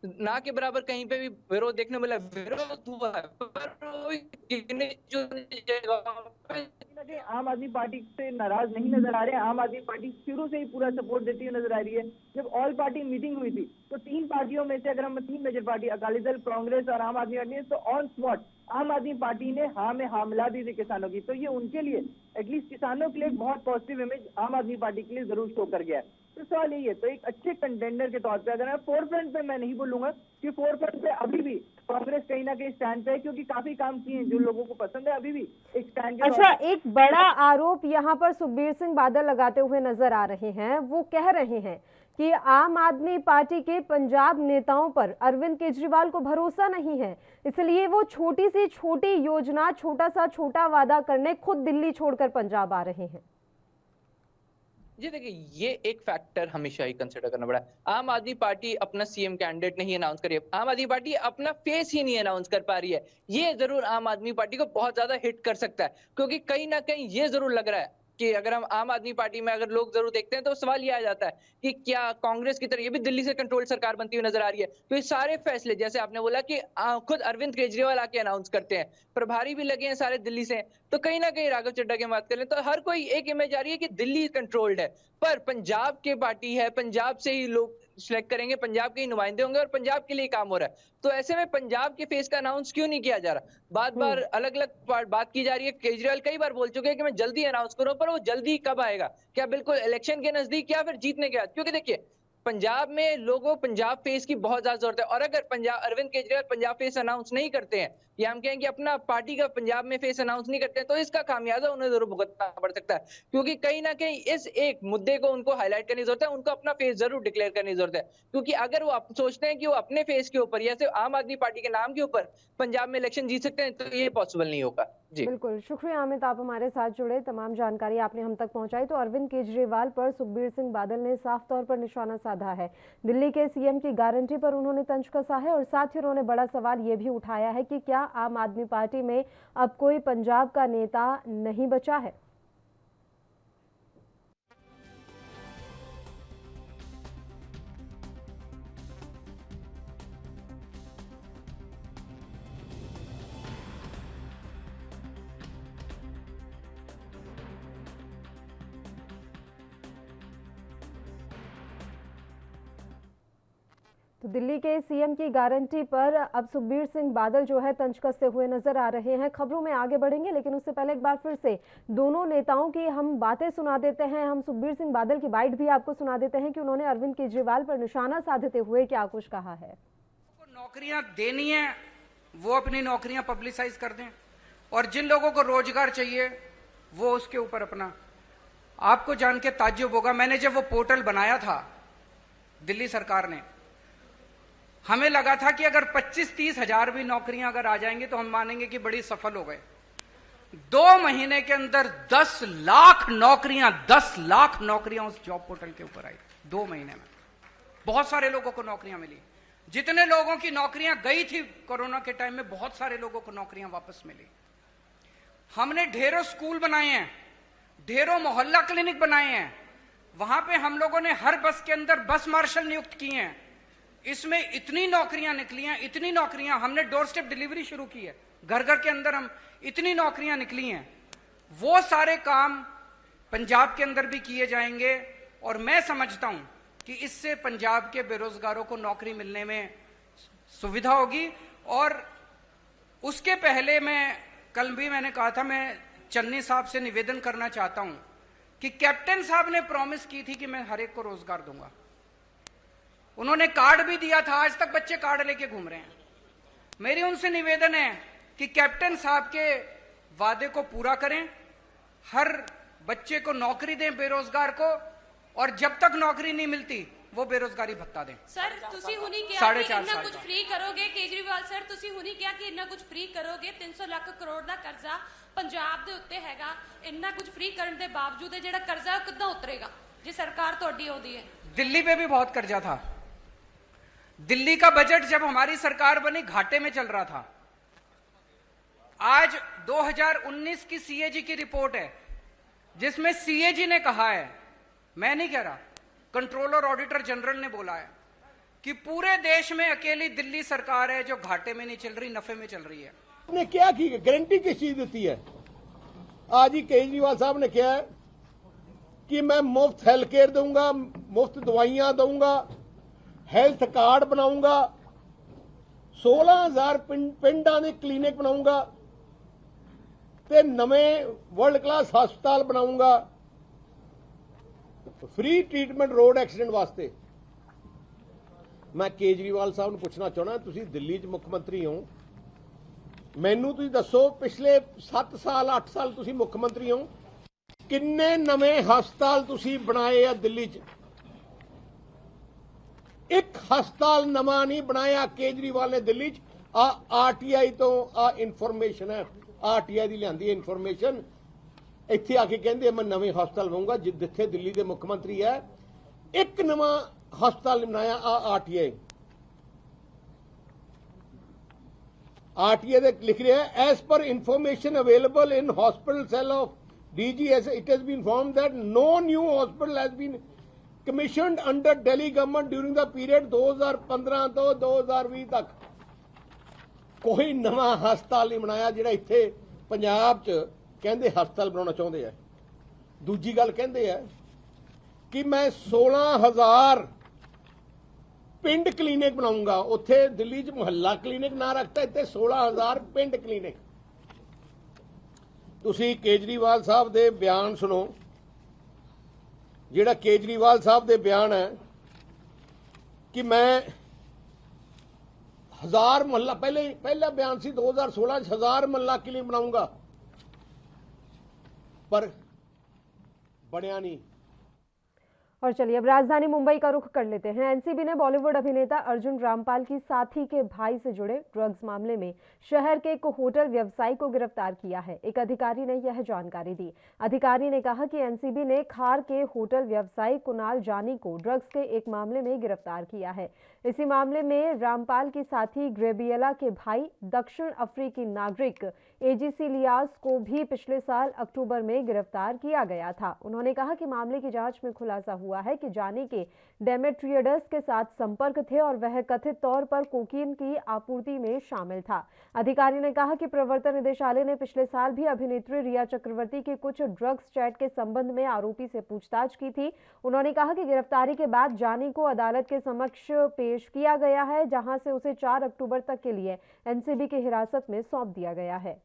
ना के बराबर कहीं पे भी विरोध देखने मिला, विरोध हुआ है, पर जो आम आदमी पार्टी से नाराज नहीं नजर आ रहे हैं। आम आदमी पार्टी शुरू से ही पूरा सपोर्ट देती हुई नजर आ रही है। जब ऑल पार्टी मीटिंग हुई थी, तो 3 पार्टियों में से, अगर हम 3 मेजर पार्टी अकाली दल, कांग्रेस और आम आदमी पार्टी, तो ऑन स्पॉट आम आदमी पार्टी ने हाँ में हाँ मिला दी थी किसानों की। तो ये उनके लिए, एटलीस्ट किसानों के लिए एक बहुत पॉजिटिव इमेज आम आदमी पार्टी के लिए जरूर शो कर गया है। तो सवाल यही है, तो एक अच्छे कंटेंडर के तौर पे, अगर मैं फोर फ्रंट पे मैं नहीं बोलूंगा कि फोर फ्रंट पे अभी भी कांग्रेस कहीं ना कहीं स्टैंड पे है, क्योंकि काफी काम किए हैं जो लोगों को पसंद है, अभी भी एक स्टैंड के। अच्छा, एक बड़ा आरोप यहाँ पर सुखबीर सिंह बादल लगाते हुए नजर आ रहे हैं। वो कह रहे हैं कि आम आदमी पार्टी के पंजाब नेताओं पर अरविंद केजरीवाल को भरोसा नहीं है, इसलिए वो छोटी सी छोटी योजना, छोटा सा छोटा वादा करने खुद दिल्ली छोड़कर पंजाब आ रहे हैं। जी देखिए, ये एक फैक्टर हमेशा ही कंसिडर करना पड़ा। आम आदमी पार्टी अपना सीएम कैंडिडेट नहीं अनाउंस कर रही है, आम आदमी पार्टी अपना फेस ही नहीं अनाउंस कर पा रही है। ये जरूर आम आदमी पार्टी को बहुत ज्यादा हिट कर सकता है, क्योंकि कहीं ना कहीं ये जरूर लग रहा है कि अगर हम आम आदमी पार्टी में अगर लोग जरूर देखते हैं, तो सवाल ये आ जाता है कि क्या कांग्रेस की तरह ये भी दिल्ली से कंट्रोल सरकार बनती हुई नजर आ रही है। तो ये सारे फैसले, जैसे आपने बोला कि खुद अरविंद केजरीवाल आके अनाउंस करते हैं, प्रभारी भी लगे हैं सारे दिल्ली से, तो कहीं ना कहीं राघव चड्ढा की बात करें तो हर कोई एक इमेज आ रही है कि दिल्ली कंट्रोल्ड है। पर पंजाब की पार्टी है, पंजाब से ही लोग सिलेक्ट करेंगे, पंजाब के ही नुमाइंदे होंगे और पंजाब के लिए काम हो रहा है। तो ऐसे में पंजाब के फेस का अनाउंस क्यों नहीं किया जा रहा? बार अलग अलग बात की जा रही है। केजरीवाल कई बार बोल चुके हैं कि मैं जल्दी अनाउंस करूं, पर वो जल्दी कब आएगा? क्या बिल्कुल इलेक्शन के नजदीक या फिर जीतने के बाद? क्योंकि देखिए पंजाब में लोगों पंजाब फेस की बहुत ज्यादा जरूरत है, और अगर पंजाब अरविंद केजरीवाल पंजाब फेस अनाउंस नहीं करते हैं, या हम कहें कि अपना पार्टी का पंजाब में फेस अनाउंस नहीं करते हैं, तो इसका खामियाजा उन्हें जरूर भुगतना पड़ सकता है। क्योंकि कहीं ना कहीं इस एक मुद्दे को उनको हाईलाइट करने की जरूरत है, उनको अपना फेस जरूर डिक्लेयर करने की जरूरत है। क्योंकि अगर वो सोचते हैं कि वो अपने फेस के ऊपर या सिर्फ आम आदमी पार्टी के नाम के ऊपर पंजाब में इलेक्शन जीत सकते हैं, तो ये पॉसिबल नहीं होगा। जी बिल्कुल, शुक्रिया अमित, आप हमारे साथ जुड़े, तमाम जानकारी आपने हम तक पहुंचाई। तो अरविंद केजरीवाल पर सुखबीर सिंह बादल ने साफ तौर पर निशाना साधा है। दिल्ली के सीएम की गारंटी पर उन्होंने तंज कसा है, और साथ ही उन्होंने बड़ा सवाल ये भी उठाया है कि क्या आम आदमी पार्टी में अब कोई पंजाब का नेता नहीं बचा है। तो दिल्ली के सीएम की गारंटी पर अब सुखबीर सिंह बादल जो है तंज कसते हुए नजर आ रहे हैं। खबरों में आगे बढ़ेंगे, लेकिन उससे पहले एक बार फिर से दोनों नेताओं की हम बातें सुना देते हैं। हम सुखबीर सिंह बादल की बाइट भी आपको सुना देते हैं कि उन्होंने अरविंद केजरीवाल पर निशाना साधते हुए क्या कुछ कहा है। नौकरियां देनी है, वो अपनी नौकरियां पब्लिसाइज कर दें, और जिन लोगों को रोजगार चाहिए वो उसके ऊपर अपना। आपको जान के ताज्जुब होगा, मैंने जब वो पोर्टल बनाया था दिल्ली सरकार ने, हमें लगा था कि अगर 25-30 हजार भी नौकरियां अगर आ जाएंगी तो हम मानेंगे कि बड़ी सफल हो गए। 2 महीने के अंदर 10 लाख नौकरियां उस जॉब पोर्टल के ऊपर आई। 2 महीने में बहुत सारे लोगों को नौकरियां मिली। जितने लोगों की नौकरियां गई थी कोरोना के टाइम में, बहुत सारे लोगों को नौकरियां वापस मिली। हमने ढेरों स्कूल बनाए हैं, ढेरों मोहल्ला क्लिनिक बनाए हैं, वहां पे हम लोगों ने हर बस के अंदर बस मार्शल नियुक्त किए हैं। इसमें इतनी नौकरियां निकली हैं, इतनी नौकरियां, हमने डोर स्टेप डिलीवरी शुरू की है, घर घर के अंदर हम इतनी नौकरियां निकली हैं। वो सारे काम पंजाब के अंदर भी किए जाएंगे, और मैं समझता हूं कि इससे पंजाब के बेरोजगारों को नौकरी मिलने में सुविधा होगी। और उसके पहले कल भी मैंने कहा था, मैं चन्नी साहब से निवेदन करना चाहता हूं कि कैप्टन साहब ने प्रॉमिस की थी कि मैं हर एक को रोजगार दूंगा। उन्होंने कार्ड भी दिया था, आज तक बच्चे कार्ड लेके घूम रहे हैं। मेरी उनसे निवेदन है कि कैप्टन साहब के वादे को पूरा करें, हर बच्चे को नौकरी दें बेरोजगार को, और जब तक नौकरी नहीं मिलती वो बेरोजगारी भत्ता दें। सर ਤੁਸੀਂ ਹੁਣੀ ਕਿਹਾ साढ़े ਕਿ चार ਇੰਨਾ साल ਕੁਝ का। ਫ੍ਰੀ ਕਰੋਗੇ। ਕੇਜਰੀਵਾਲ ਸਰ ਤੁਸੀਂ ਹੁਣੀ ਕਿਹਾ ਕਿ ਇੰਨਾ ਕੁਝ ਫ੍ਰੀ ਕਰੋਗੇ। 300 ਲੱਖ ਕਰੋੜ ਦਾ ਕਰਜ਼ਾ ਪੰਜਾਬ ਦੇ ਉੱਤੇ ਹੈਗਾ। ਇੰਨਾ ਕੁਝ ਫ੍ਰੀ ਕਰਨ ਦੇ ਬਾਵਜੂਦ ਇਹ ਜਿਹੜਾ ਕਰਜ਼ਾ ਉਹ ਕਿੱਦਾਂ ਉਤਰੇਗਾ ਜੇ ਸਰਕਾਰ ਤੁਹਾਡੀ ਆਉਂਦੀ ਹੈ। दिल्ली पे भी बहुत कर्जा था। दिल्ली का बजट जब हमारी सरकार बनी घाटे में चल रहा था। आज 2019 की सीएजी की रिपोर्ट है, जिसमें सीएजी ने कहा है, मैं नहीं कह रहा, कंट्रोलर ऑडिटर जनरल ने बोला है कि पूरे देश में अकेली दिल्ली सरकार है जो घाटे में नहीं चल रही, नफे में चल रही है। ने क्या की गारंटी किस चीज दी है? आज ही केजरीवाल साहब ने कहा है कि मैं मुफ्त हेल्थ केयर दूंगा, मुफ्त दवाइयां दूंगा, हेल्थ कार्ड बनाऊंगा, 16,000 पिंडां दे क्लिनिक बनाऊंगा ते नवें वर्ल्ड क्लास हस्पताल बनाऊंगा, फ्री ट्रीटमेंट रोड एक्सीडेंट वास्ते। मैं केजरीवाल साहब ਨੂੰ ਪੁੱਛਣਾ ਚਾਹੁੰਦਾ, ਤੁਸੀਂ ਦਿੱਲੀ 'ਚ ਮੁੱਖ ਮੰਤਰੀ ਹੋ, ਮੈਨੂੰ ਤੁਸੀਂ ਦੱਸੋ ਪਿਛਲੇ 7 ਸਾਲ 8 ਸਾਲ ਤੁਸੀਂ ਮੁੱਖ ਮੰਤਰੀ ਹੋ, ਕਿੰਨੇ ਨਵੇਂ ਹਸਪਤਾਲ ਤੁਸੀਂ ਬਣਾਏ ਆ ਦਿੱਲੀ 'ਚ? ਇੱਕ ਹਸਪਤਾਲ ਨਵਾਂ ਨਹੀਂ ਬਣਾਇਆ ਕੇਜਰੀਵਾਲ ਨੇ ਦਿੱਲੀ 'ਚ। ਆ ਆਰਟੀਆਈ ਤੋਂ ਆ ਇਨਫੋਰਮੇਸ਼ਨ ਹੈ, ਆਰਟੀਆਈ ਦੀ ਲਿਆਂਦੀ ਇਨਫੋਰਮੇਸ਼ਨ। ਇੱਥੇ ਆ ਕੇ ਕਹਿੰਦੇ ਮੈਂ ਨਵੇਂ ਹਸਪਤਾਲ ਬਣਾਉਂਗਾ, ਜਿੱਥੇ ਦਿੱਲੀ ਦੇ ਮੁੱਖ ਮੰਤਰੀ ਹੈ ਇੱਕ ਨਵਾਂ ਹਸਪਤਾਲ ਬਣਾਇਆ। ਆ ਆਰਟੀਆਈ आरटीआई लिख रहा है, as per information available in hospital cell of DGS, it has been informed that no new hospital has been commissioned under Delhi government during the period 2015 ਤੋਂ 2020 ਤੱਕ। ਕੋਈ ਨਵਾਂ ਹਸਪਤਾਲ ਨਹੀਂ ਬਣਾਇਆ ਜਿਹੜਾ ਇੱਥੇ ਪੰਜਾਬ 'ਚ ਕਹਿੰਦੇ ਹਸਪਤਾਲ ਬਣਾਉਣਾ ਚਾਹੁੰਦੇ ਆ। ਦੂਜੀ ਗੱਲ ਕਹਿੰਦੇ ਆ ਕਿ ਮੈਂ 16,000 ਪਿੰਡ ਕਲੀਨਿਕ ਬਣਾਉਂਗਾ। ਉੱਥੇ ਦਿੱਲੀ 'ਚ ਮੁਹੱਲਾ ਕਲੀਨਿਕ ਨਾ ਰੱਖਤਾ, ਇੱਥੇ 16000 ਪਿੰਡ ਕਲੀਨਿਕ। ਤੁਸੀਂ ਕੇਜਰੀਵਾਲ ਸਾਹਿਬ ਦੇ ਬਿਆਨ ਸੁਣੋ। ਜਿਹੜਾ ਕੇਜਰੀਵਾਲ ਸਾਹਿਬ ਦੇ ਬਿਆਨ ਹੈ ਕਿ ਮੈਂ 1000 ਮੁਹੱਲਾ, ਪਹਿਲਾ ਬਿਆਨ ਸੀ 2016 ਚ 1000 ਮੁਹੱਲਾ ਕਲੀਨਿਕ ਬਣਾਉਂਗਾ, पर बढ़िया नहीं। और चलिए अब राजधानी मुंबई का रुख कर लेते हैं। एनसीबी ने बॉलीवुड अभिनेता अर्जुन रामपाल की साथी के भाई से जुड़े ड्रग्स मामले में शहर के एक होटल व्यवसायी को गिरफ्तार किया है। एक अधिकारी ने यह जानकारी दी। अधिकारी ने कहा कि एनसीबी ने खार के होटल व्यवसायी कुणाल जानी को ड्रग्स के एक मामले में गिरफ्तार किया है। इसी मामले में रामपाल की साथी ग्रेबियला के भाई दक्षिण अफ्रीकी नागरिक एजीसी लियास को भी पिछले साल अक्टूबर में गिरफ्तार किया गया था। उन्होंने कहा कि मामले की जांच में खुलासा हुआ है कि जानी के डेमेट्रियडस के साथ संपर्क थे और वह कथित तौर पर कोकीन की आपूर्ति में शामिल था। अधिकारी ने कहा कि प्रवर्तन निदेशालय ने पिछले साल भी अभिनेत्री रिया चक्रवर्ती के कुछ ड्रग्स चैट के संबंध में आरोपी से पूछताछ की थी। उन्होंने कहा कि गिरफ्तारी के बाद जानी को अदालत के समक्ष पेश किया गया है, जहां से उसे 4 अक्टूबर तक के लिए एनसीबी की हिरासत में सौंप दिया गया है।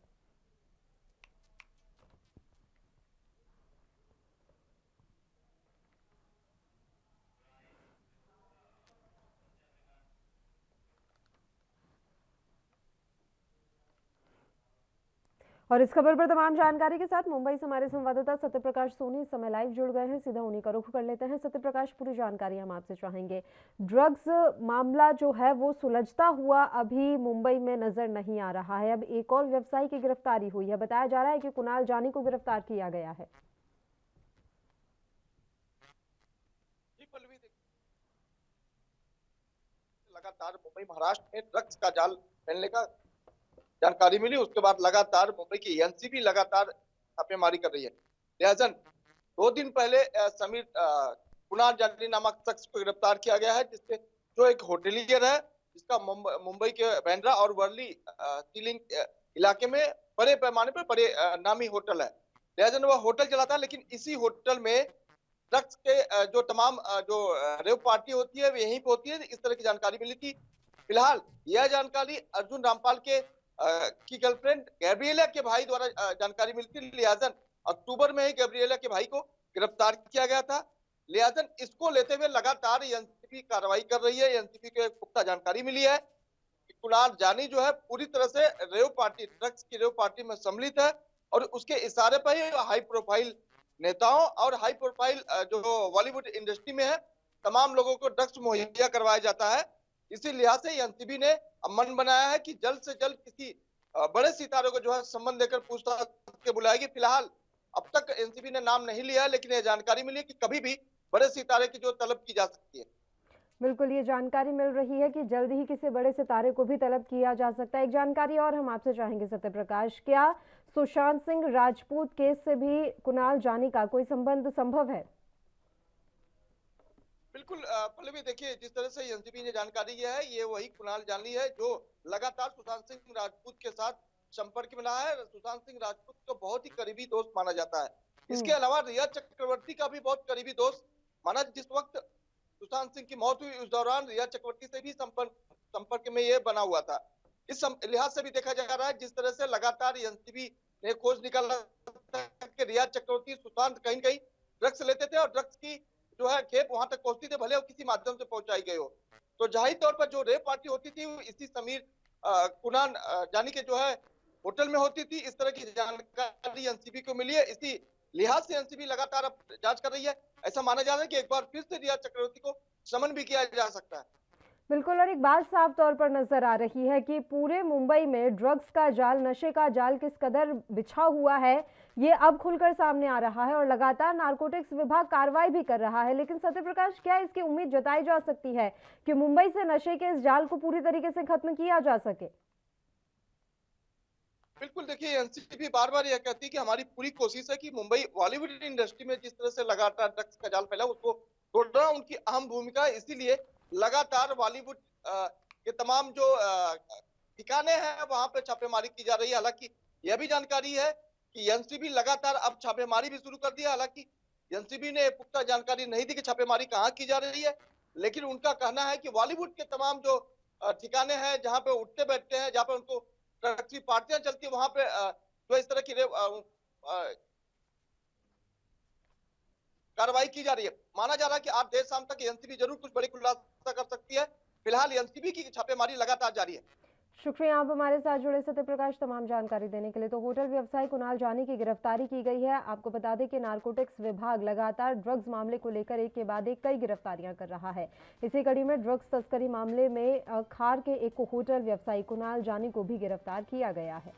और इस खबर पर तमाम जानकारी के साथ मुंबई से हमारे संवाददाता सत्यप्रकाश सोनी इस समय लाइव जुड़ गए हैं। सीधा उन्हीं का रुख कर लेते हैं। सत्यप्रकाश, पूरी जानकारी हम आपसे चाहेंगे। ड्रग्स मामला जो है वो सुलझता हुआ अभी मुंबई में नजर नहीं आ रहा है। अब एक और व्यवसायी की गिरफ्तारी हुई है। बताया जा रहा है कि कुणाल जानी को गिरफ्तार किया गया है। लगातार मुंबई महाराष्ट्र में ड्रग्स का जाल फैलने का जानकारी मिली, उसके बाद लगातार मुंबई की एनसीबी लगातार छापेमारी कर रही है। लिहाजा 2 दिन पहले समीर कुणाल जानी नामक शख्स को गिरफ्तार किया गया है, जिससे जो एक होटलियर है जिसका मुंबई के बांद्रा और वर्ली सीलिंग इलाके में बड़े पैमाने पर बड़े नामी होटल है। लिहाजा वह होटल चलाता है, लेकिन इसी होटल में ड्रग्स के जो तमाम जो रेव पार्टी होती है यहीं पे होती है, इस तरह की जानकारी मिली थी। फिलहाल यह जानकारी अर्जुन रामपाल के की गर्लफ्रेंड गैब्रिएला के भाई द्वारा जानकारी मिली थी। लिहाजा अक्टूबर में ही गैब्रिएला के भाई को गिरफ्तार किया गया था। लिहाजा इसको लेते हुए लगातार एनसीबी कार्रवाई कर रही है। एनसीबी को एक पुख्ता जानकारी मिली है कि कुणाल जानी जो है पूरी तरह से रेव पार्टी, ड्रग्स की रेव पार्टी में सम्मिलित है और उसके इशारे पर ही हाई प्रोफाइल नेताओं और हाई प्रोफाइल जो बॉलीवुड इंडस्ट्री में है तमाम लोगों को ड्रग्स मुहैया करवाया जाता है। इसी लिहाज से एनसीबी ने मन बनाया है कि जल्द से जल्द किसी बड़े सितारों को जो है संबंध लेकर पूछताछ के बुलाएगी। फिलहाल अब तक एनसीबी ने नाम नहीं लिया है, लेकिन यह जानकारी मिली है कि कभी भी बड़े सितारे की जो तलब की जा सकती है। बिल्कुल, ये जानकारी मिल रही है कि जल्द ही किसी बड़े सितारे को भी तलब किया जा सकता है। एक जानकारी और हम आपसे चाहेंगे सत्यप्रकाश, क्या सुशांत सिंह राजपूत केस से भी कुणाल जानी का कोई संबंध संभव है? बिल्कुल पल्लवी, देखिए जिस तरह से एनसीबी ने जानकारी दिया है ये वही कुणाल जानी है जो लगातार सुशांत सिंह राजपूत के साथ संपर्क में रहा है। सुशांत सिंह राजपूत को बहुत ही करीबी दोस्त माना जाता है। इसके अलावा रिया चक्रवर्ती का भी बहुत करीबी दोस्त माना। जिस वक्त सुशांत सिंह की मौत हुई उस दौरान रिया चक्रवर्ती से भी संपर्क में ये बना हुआ था। इस लिहाज से भी देखा जा रहा है जिस तरह से लगातार एनसीबी ने खोज निकाला कि रिया चक्रवर्ती सुशांत कहीं कहीं ड्रग्स लेते थे और ड्रग्स की जो है खेप वहां तक पहुंचती थी, भले वो किसी माध्यम से पहुंचाई गई हो। तो जाहिर तौर पर जो रेप पार्टी होती थी इसी समीर कुणाल जानी के जो है होटल में होती थी। इस तरह की जानकारी एनसीबी को मिली है। इसी लिहाज से एनसीबी लगातार अब जांच कर रही है। ऐसा माना जा रहा है कि एक बार फिर से रिया चक्रवर्ती को समन भी किया जा सकता है। बिल्कुल, और एक बात साफ तौर पर नजर आ रही है कि पूरे मुंबई में ड्रग्स का जाल, नशे का जाल किस कदर बिछा हुआ है ये अब खुलकर सामने आ रहा है और लगातार नारकोटिक्स विभाग कार्रवाई भी कर रहा है। लेकिन सत्यप्रकाश, क्या इसकी उम्मीद जताई जा सकती है कि मुंबई से नशे के इस जाल को पूरी तरीके से खत्म किया जा सके? बिल्कुल, देखिए एनसीबी बार बार यह कहती है कि हमारी पूरी कोशिश है कि मुंबई बॉलीवुड इंडस्ट्री में जिस तरह से लगातार ड्रग्स का जाल फैला उसको तोड़ना उनकी अहम भूमिका है। इसीलिए लगातार बॉलीवुड के तमाम जो ठिकाने हैं वहां पे छापेमारी की जा रही है। हालांकि यह भी जानकारी है कि एनसीबी लगातार अब छापेमारी भी शुरू कर दी है। हालांकि एनसीबी ने पुख्ता जानकारी नहीं दी कि छापेमारी कहां की जा रही है, लेकिन उनका कहना है कि बॉलीवुड के तमाम जो ठिकाने हैं जहां पे उठते बैठते हैं, जहां पे उनको की पार्टियां चलती है, वहां पे जो इस तरह की कार्रवाई की जा रही है। माना जा रहा है कि आज देर शाम तक एनसीबी जरूर कुछ बड़ी खुलासा कर सकती है। फिलहाल एनसीबी की छापेमारी लगातार जारी है। शुक्रिया आप हमारे साथ जुड़े सत्य प्रकाश तमाम जानकारी देने के लिए। तो होटल व्यवसायी कुणाल जानी की गिरफ्तारी की गई है। आपको बता दें कि नारकोटिक्स विभाग लगातार ड्रग्स मामले को लेकर एक के बाद एक कई गिरफ्तारियां कर रहा है। इसी कड़ी में ड्रग्स तस्करी मामले में खार के एक होटल व्यवसायी कुणाल जानी को भी गिरफ्तार किया गया है।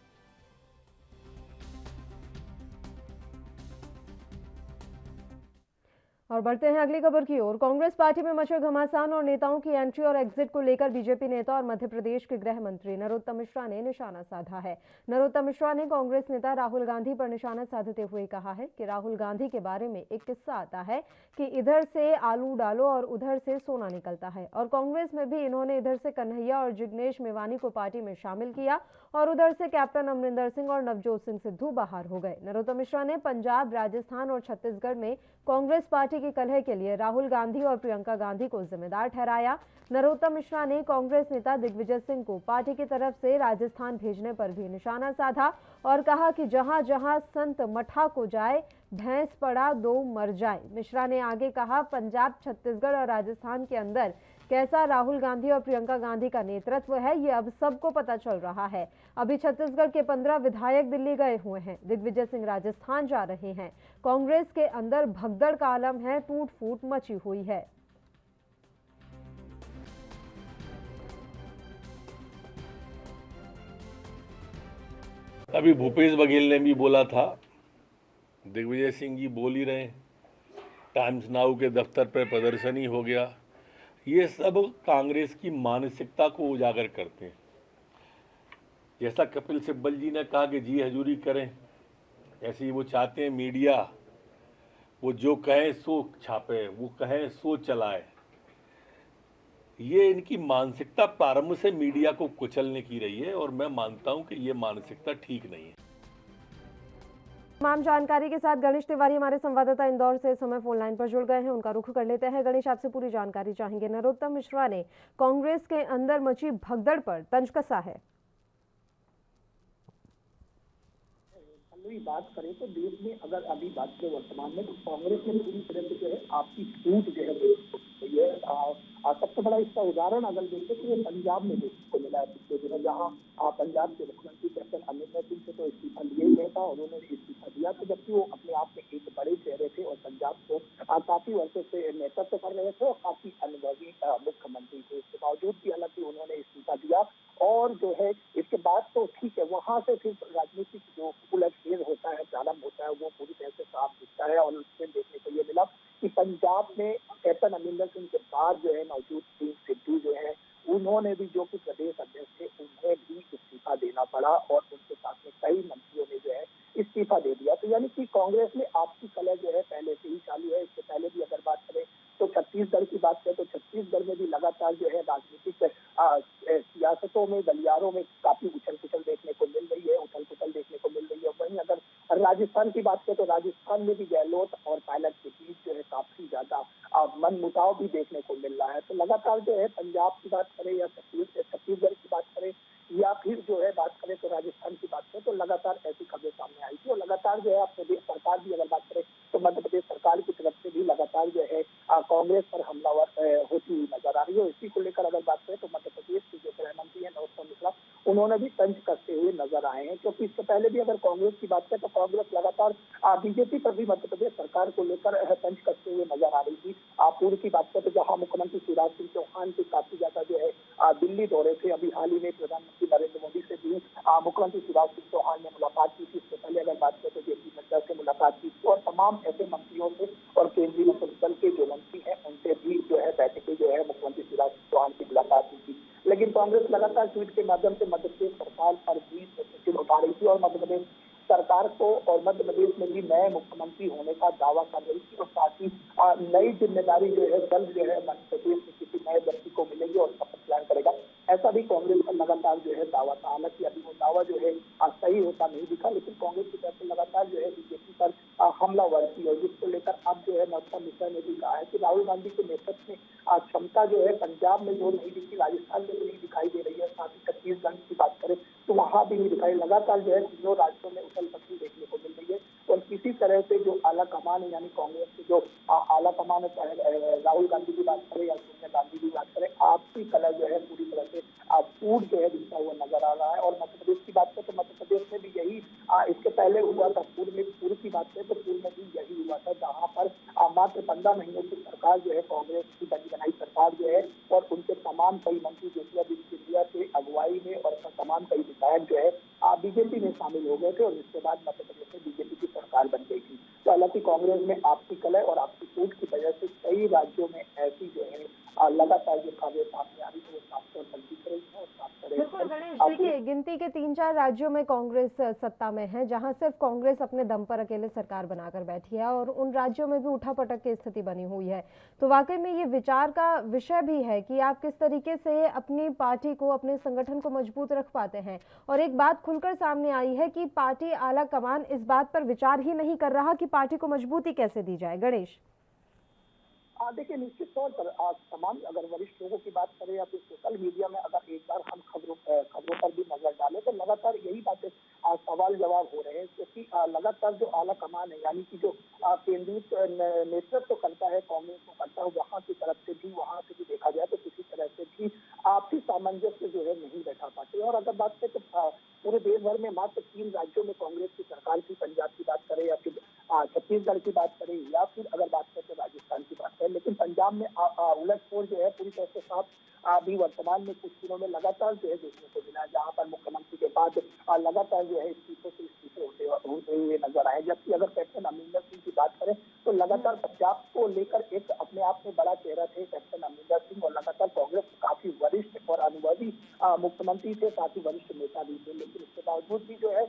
और बढ़ते हैं अगली खबर की ओर। कांग्रेस पार्टी में मचे घमासान और नेताओं की एंट्री और एग्जिट को लेकर बीजेपी नेता और मध्य प्रदेश के गृह मंत्री नरोत्तम मिश्रा ने निशाना साधा है। नरोत्तम मिश्रा ने कांग्रेस नेता राहुल गांधी पर निशाना साधते हुए कहा है कि राहुल गांधी के बारे में एक किस्सा आता है कि इधर से आलू डालो और उधर से सोना निकलता है, और कांग्रेस में भी इन्होंने इधर से कन्हैया और जिग्नेश मेवानी को पार्टी में शामिल किया और उधर से कैप्टन अमरिंदर सिंह और नवजोत सिंह सिद्धू बाहर हो गए। नरोत्तम मिश्रा ने पंजाब, राजस्थान और छत्तीसगढ़ में कांग्रेस पार्टी की कलह के लिए राहुल गांधी और प्रियंका गांधी को जिम्मेदार ठहराया। नरोत्तम मिश्रा ने कांग्रेस नेता दिग्विजय सिंह को पार्टी की तरफ से राजस्थान भेजने पर भी निशाना साधा और कहा कि जहां जहां संत मठा को जाए, भैंस पड़ा दो मर जाए। मिश्रा ने आगे कहा, पंजाब, छत्तीसगढ़ और राजस्थान के अंदर कैसा राहुल गांधी और प्रियंका गांधी का नेतृत्व है, ये अब सबको पता चल रहा है। अभी छत्तीसगढ़ के 15 विधायक दिल्ली गए हुए हैं, दिग्विजय सिंह राजस्थान जा रहे हैं। कांग्रेस के अंदर भगदड़ का आलम है, टूट फूट मची हुई है। अभी भूपेश बघेल ने भी बोला था, दिग्विजय सिंह जी बोल ही रहे, टाइम्स नाउ के दफ्तर पर प्रदर्शनी हो गया। ये सब कांग्रेस की मानसिकता को उजागर करते हैं। जैसा कपिल सिब्बल जी ने कहा कि जी हजूरी करें, ऐसे ही वो चाहते हैं मीडिया वो जो कहे सो छापे, वो कहे सो चलाए। ये इनकी मानसिकता प्रारंभ से मीडिया को कुचलने की रही है और मैं मानता हूं कि ये मानसिकता ठीक नहीं है। तमाम जानकारी के साथ गणेश तिवारी हमारे संवाददाता इंदौर से इस समय फोन लाइन पर जुड़ गए हैं, उनका रुख कर लेते हैं। गणेश, आपसे पूरी जानकारी चाहेंगे। नरोत्तम मिश्रा ने कांग्रेस के अंदर मची भगदड़ पर तंज कसा है। बात करें तो देश में अगर अभी बात करें वर्तमान में, तो कांग्रेस में पूरी तरह से जो है आपकी टूट जो है सबसे बड़ा इसका उदाहरण अगर देखें तो ये पंजाब में देखने को मिला है पिछले दिनों, जहाँ पंजाब के मुख्यमंत्री कैप्टन अमरिंदर सिंह से तो इस्तीफा लिया ही नहीं था, उन्होंने इस्तीफा दिया तो जबकि वो अपने आप में एक बड़े चेहरे थे और पंजाब को काफी वर्षों से नेतृत्व कर रहे थे और काफी अनुभवी मुख्यमंत्री थे। इसके बावजूद भी हालांकि उन्होंने इस्तीफा दिया और जो है इसके बाद तो ठीक है, वहां से फिर राजनीतिक जो उलटफेर होता है, प्रारंभ होता है, वो पूरी तरह से साफ दिखता है। और उसमें देखने को ये मिला कि पंजाब में कैप्टन अमरिंदर सिंह के बाद जो है नवजोत सिंह सिद्धू जो है उन्होंने भी, जो कि प्रदेश अध्यक्ष थे, उन्हें भी इस्तीफा देना पड़ा और उनके साथ में कई मंत्रियों ने जो है इस्तीफा दे दिया। तो यानी कि कांग्रेस में आपसी कलह जो है पहले से ही चालू है। इससे पहले भी अगर बात करें तो छत्तीसगढ़ की बात करें तो छत्तीसगढ़ में भी लगातार जो है राजनीतिक सियासतों में, गलियारों में काफी उछल पुछल देखने को मिल रही है, उछल पुछल देखने को मिल रही है। वहीं अगर राजस्थान की बात करें तो राजस्थान में भी गहलोत और पायलट के बीच जो है काफी ज्यादा मनमुटाव भी देखने को मिल रहा है। तो लगातार जो है पंजाब की बात करें या छत्तीसगढ़ की बात करें या फिर जो है बात करें तो राजस्थान की बात करें तो लगातार ऐसी खबरें सामने आई थी। और लगातार जो है प्रदेश सरकार भी अगर बात करें तो मध्य प्रदेश सरकार की तरफ से भी लगातार जो है कांग्रेस पर हमलावर होती हुई नजर आ रही है। इसी को लेकर अगर बात करें तो मध्य प्रदेश के जो गृह मंत्री है नरोत्तम मिश्रा, उन्होंने भी तंज कसते हुए नजर आए हैं, क्योंकि इससे पहले भी अगर कांग्रेस की बात करें तो कांग्रेस लगातार बीजेपी पर भी मध्य प्रदेश सरकार को लेकर तंज कसते हुए नजर आ रही थी। पूर्व की बात करें तो जहां मुख्यमंत्री शिवराज सिंह चौहान के काफी ज्यादा जो है दिल्ली दौरे थे, अभी हाल ही में प्रधानमंत्री नरेंद्र मोदी से भी मुख्यमंत्री शिवराज सिंह चौहान ने मुलाकात की थी। इससे पहले अगर बात करें तो जेपी नड्डा से मुलाकात की थी और तमाम ऐसे मंत्रियों से और केंद्रीय मंत्रिमंडल के जो मंत्री हैं उनसे भी जो है बैठकें जो है मुख्यमंत्री शिवराज सिंह चौहान की मुलाकात की थी। लेकिन कांग्रेस लगातार ट्वीट के माध्यम से मध्य प्रदेश सरकार पर भी प्रश्न उठा रही थी और मध्य प्रदेश सरकार को और मध्य प्रदेश में भी नए मुख्यमंत्री होने का दावा कर रही थी और साथ ही नई जिम्मेदारी जो है जल्द जो है मध्य प्रदेश में किसी नए व्यक्ति को मिलेगी और शपथ ग्रहण करेगा, ऐसा भी कांग्रेस का लगातार जो है दावा था। हालांकि अभी वो दावा जो है सही होता नहीं दिखा, लेकिन कांग्रेस की तरफ से लगातार जो है बीजेपी पर हमलावर थी और जिसको लेकर अब जो है नरोत्तम मिश्रा ने भी कहा है कि राहुल गांधी के नेतृत्व में क्षमता जो है पंजाब में जो नहीं दिखी, राजस्थान में भी नहीं दिखाई दे रही है। साथ ही छत्तीसगढ़ की बात करें तो वहां भी नहीं दिखाई, लगातार जो है तीनों राज्यों में उथल पथल देखने को मिल रही है। और किसी तरह से जो आला कमान है, यानी कांग्रेस के जो आला कमान है, चाहे राहुल गांधी की बात करें या सोनिया गांधी की बात करें, आपसी कलह जो है पूरी तरह से टूट जो है दिखता हुआ नजर आ रहा है। और मध्य प्रदेश की बात करें तो मध्य प्रदेश में भी यही इसके पहले हुआ था। पूर्व की बात करें तो पूर्व में भी यही हुआ था, जहां पर मात्र 15 महीनों की सरकार जो है कांग्रेस की बनी बनाई सरकार जो है, और उनके तमाम कई मंत्री ज्योतिरादित्य सिंधिया के अगुवाई में और तमाम कई विधायक जो है बीजेपी में शामिल हो गए थे, और इसके बाद मध्य प्रदेश में बीजेपी की सरकार बन गई थी। तो हालांकि कांग्रेस में आपसी कलह और आपसी टूट की वजह से कई राज्यों में ऐसी जो है लगातार जो खबरें सामने आ रही है वो साफ तौर पर दिख रही है। और साफ बिल्कुल गणेश, देखिए गिनती के 3-4 राज्यों में कांग्रेस सत्ता में है, जहां सिर्फ कांग्रेस अपने दम पर अकेले सरकार बनाकर बैठी है, और उन राज्यों में भी उठापटक की स्थिति बनी हुई है। तो वाकई में ये विचार का विषय भी है कि आप किस तरीके से अपनी पार्टी को, अपने संगठन को मजबूत रख पाते हैं। और एक बात खुलकर सामने आई है कि पार्टी आला कमान इस बात पर विचार ही नहीं कर रहा कि पार्टी को मजबूती कैसे दी जाए। गणेश, देखिए, निश्चित तौर पर तमाम अगर वरिष्ठ लोगों की बात करें या फिर सोशल मीडिया में अगर एक बार हम खबरों पर भी नजर डालें तो लगातार यही बातें सवाल जवाब हो रहे हैं, क्योंकि लगातार जो आला कमान है, यानी कि जो केंद्रीय नेतृत्व करता है, कांग्रेस को करता है, वहां की तरफ से भी देखा जाए तो किसी तरह से भी आपसी सामंजस्य जो है नहीं बैठा पाते। और अगर बात करें तो पूरे देश भर में मात्र 3 राज्यों में कांग्रेस की सरकार थी, पंजाब की बात करें या फिर छत्तीसगढ़ की बात करें या फिर अगर बात करें तो राजस्थान की बात करें, लेकिन पंजाब में उलटफेर जो है पूरी तरह से साफ अभी वर्तमान में कुछ दिनों में लगातार जो है देखने को मिला है, जहां पर मुख्यमंत्री के बाद लगातार जो है इस्तीफे होते हुए नजर आए। जबकि अगर कैप्टन अमरिंदर सिंह की बात करें तो लगातार पंजाब को लेकर एक अपने आप में बड़ा चेहरा थे कैप्टन अमरिंदर सिंह, और लगातार कांग्रेस काफी वरिष्ठ और अनुभवी मुख्यमंत्री थे, काफी वरिष्ठ नेता भी थे। लेकिन इसके बावजूद भी जो है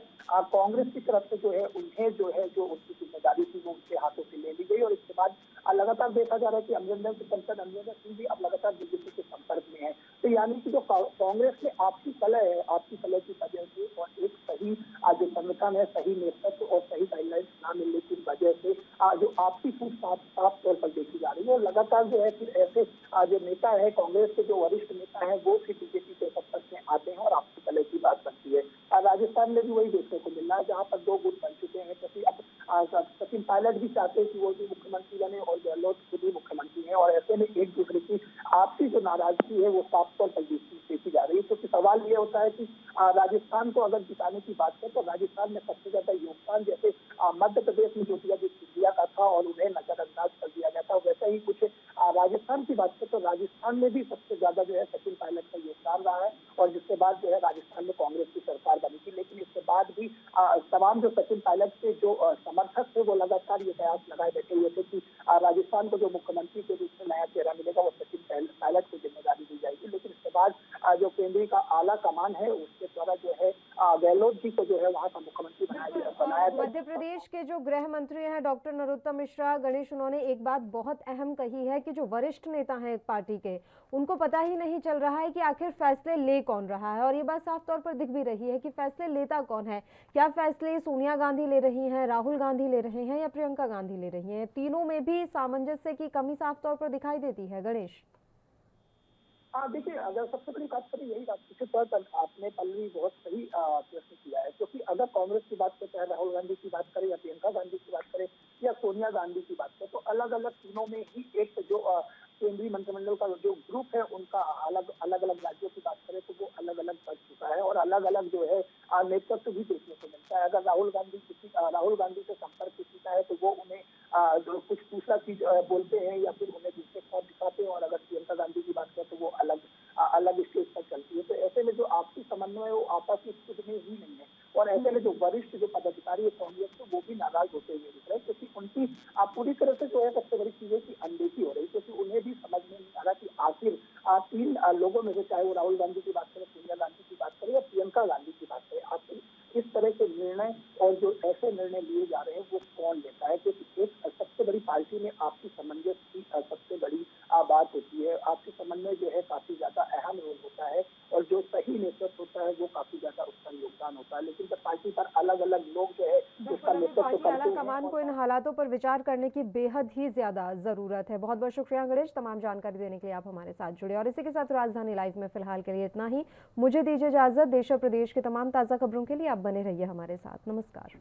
कांग्रेस की तरफ से जो है उन्हें जो उनकी जिम्मेदारी थी वो उनके हाथों से ले ली गई। और इसके बाद लगातार देखा जा रहा है कि कैप्टन अमरिंदर सिंह भी अब लगातार बीजेपी के संपर्क में है। तो यानी कि जो कांग्रेस में आपसी कलह है, आपसी कलह की वजह से और एक सही जो संगठन है, सही नेतृत्व और सही गाइडलाइंस न मिलने की वजह से जो आपसी फूट साफ तौर पर देखी जा रही है। और लगातार जो है फिर ऐसे जो नेता है, कांग्रेस के जो वरिष्ठ नेता है, वो फिर बीजेपी के संपर्क में आते हैं और आपसी कलह की बात बनती है। राजस्थान में भी वही देखने को मिल रहा है, जहाँ पर 2 गुट बन चुके हैं, क्योंकि अब सचिन पायलट भी चाहते हैं कि वो भी मुख्यमंत्री बने और गहलोत खुद ही मुख्यमंत्री हैं, और ऐसे में एक दूसरे की आपसी जो नाराजगी है वो साफ तौर पर देखी जा रही है। क्योंकि सवाल ये होता है कि राजस्थान को अगर जिताने की बात करें तो राजस्थान में सबसे ज्यादा योगदान जैसे मध्य प्रदेश में ज्योतिरादित्य सिंधिया का था और उन्हें नजरअंदाज कर दिया गया था, वैसा ही कुछ राजस्थान की बात करें तो राजस्थान में भी सबसे ज्यादा जो है सचिन पायलट का योगदान रहा है, और जिसके बाद जो है राजस्थान में कांग्रेस की सरकार बनी थी। लेकिन इसके बाद भी तमाम जो सचिन पायलट के जो समर्थक थे वो लगातार ये कयास लगाए बैठे हुए थे कि राजस्थान को जो मुख्यमंत्री के रूप में नया चेहरा मिलेगा वो सचिन पायलट को जिम्मेदारी दी जाएगी। लेकिन इसके बाद जो केंद्रीय का आला कमान है उसके द्वारा जो है गहलोत जी को जो है वहाँ का मुख्यमंत्री बनाया। मध्य प्रदेश के जो गृह मंत्री हैं डॉक्टर नरोत्तम मिश्रा, गणेश, उन्होंने एक बात बहुत अहम कही है कि जो वरिष्ठ नेता हैं पार्टी के, उनको पता ही नहीं चल रहा है कि आखिर फैसले ले कौन रहा है। और ये बात साफ तौर पर दिख भी रही है कि फैसले लेता कौन है। क्या फैसले सोनिया गांधी ले रही हैं, राहुल गांधी ले रहे हैं या प्रियंका गांधी ले रही हैं? तीनों में भी सामंजस्य की कमी साफ तौर पर दिखाई देती है। गणेश, देखिए, अगर सबसे बड़ी बात करें यही बात निश्चित तौर पर आपने पल्लवी बहुत सही प्रश्न किया है, क्योंकि अगर कांग्रेस की बात करें, चाहे राहुल गांधी की बात करें या प्रियंका गांधी की बात करें या सोनिया गांधी की बात करें, तो अलग अलग तीनों में ही एक जो केंद्रीय मंत्रिमंडल का जो ग्रुप है उनका अलग अलग राज्यों की बात करें तो वो अलग अलग बढ़ चुका है और अलग अलग जो है नेतृत्व भी देखने को मिलता है। अगर राहुल गांधी से संपर्क किसी का है तो वो उन्हें जो कुछ दूसरा चीज बोलते हैं या फिर उन्हें दूसरे खौफ दिखाते हैं, और अगर प्रियंका गांधी की बात करें तो वो अलग स्टेज पर चलती है। तो ऐसे में जो आपसी समन्वय वो आपस में खुद में ही नहीं है, और ऐसे में जो वरिष्ठ जो पदाधिकारी है कांग्रेस के वो भी नाराज होते हुए दिख रहे हैं, क्योंकि उनकी पूरी तरह से जो है सबसे बड़ी चीज है कि अनदेखी हो रही है, क्योंकि उन्हें भी समझ में नहीं आ रहा कि आखिर 3 लोगों में से, चाहे वो राहुल गांधी की बात करें, सोनिया गांधी की बात करें या प्रियंका गांधी की बात करें, आखिर इस तरह के निर्णय और जो ऐसे निर्णय लिए जा रहे हैं वो कौन लेता है? क्योंकि एक सबसे बड़ी पार्टी में आपसी सामंजस्य की सबसे बड़ी बात होती है। ये आपसी समन्वय जो है काफी ज्यादा अहम रोल होता है, और जो सही नेतृत्व होता है वो काफी ज्यादा उसका योगदान होता है। लेकिन जब पार्टी पर अलग अलग लोग जो है उसका नेतृत्व पार्टी आला कमान को इन हालातों पर विचार करने की बेहद ही ज्यादा जरूरत है। बहुत बहुत शुक्रिया गणेश, तमाम जानकारी देने के लिए आप हमारे साथ जुड़े। और इसी के साथ राजधानी लाइव में फिलहाल के लिए इतना ही। मुझे दीजिए इजाजत। देश और प्रदेश की तमाम ताजा खबरों के लिए आप बने रहिए हमारे साथ। नमस्कार।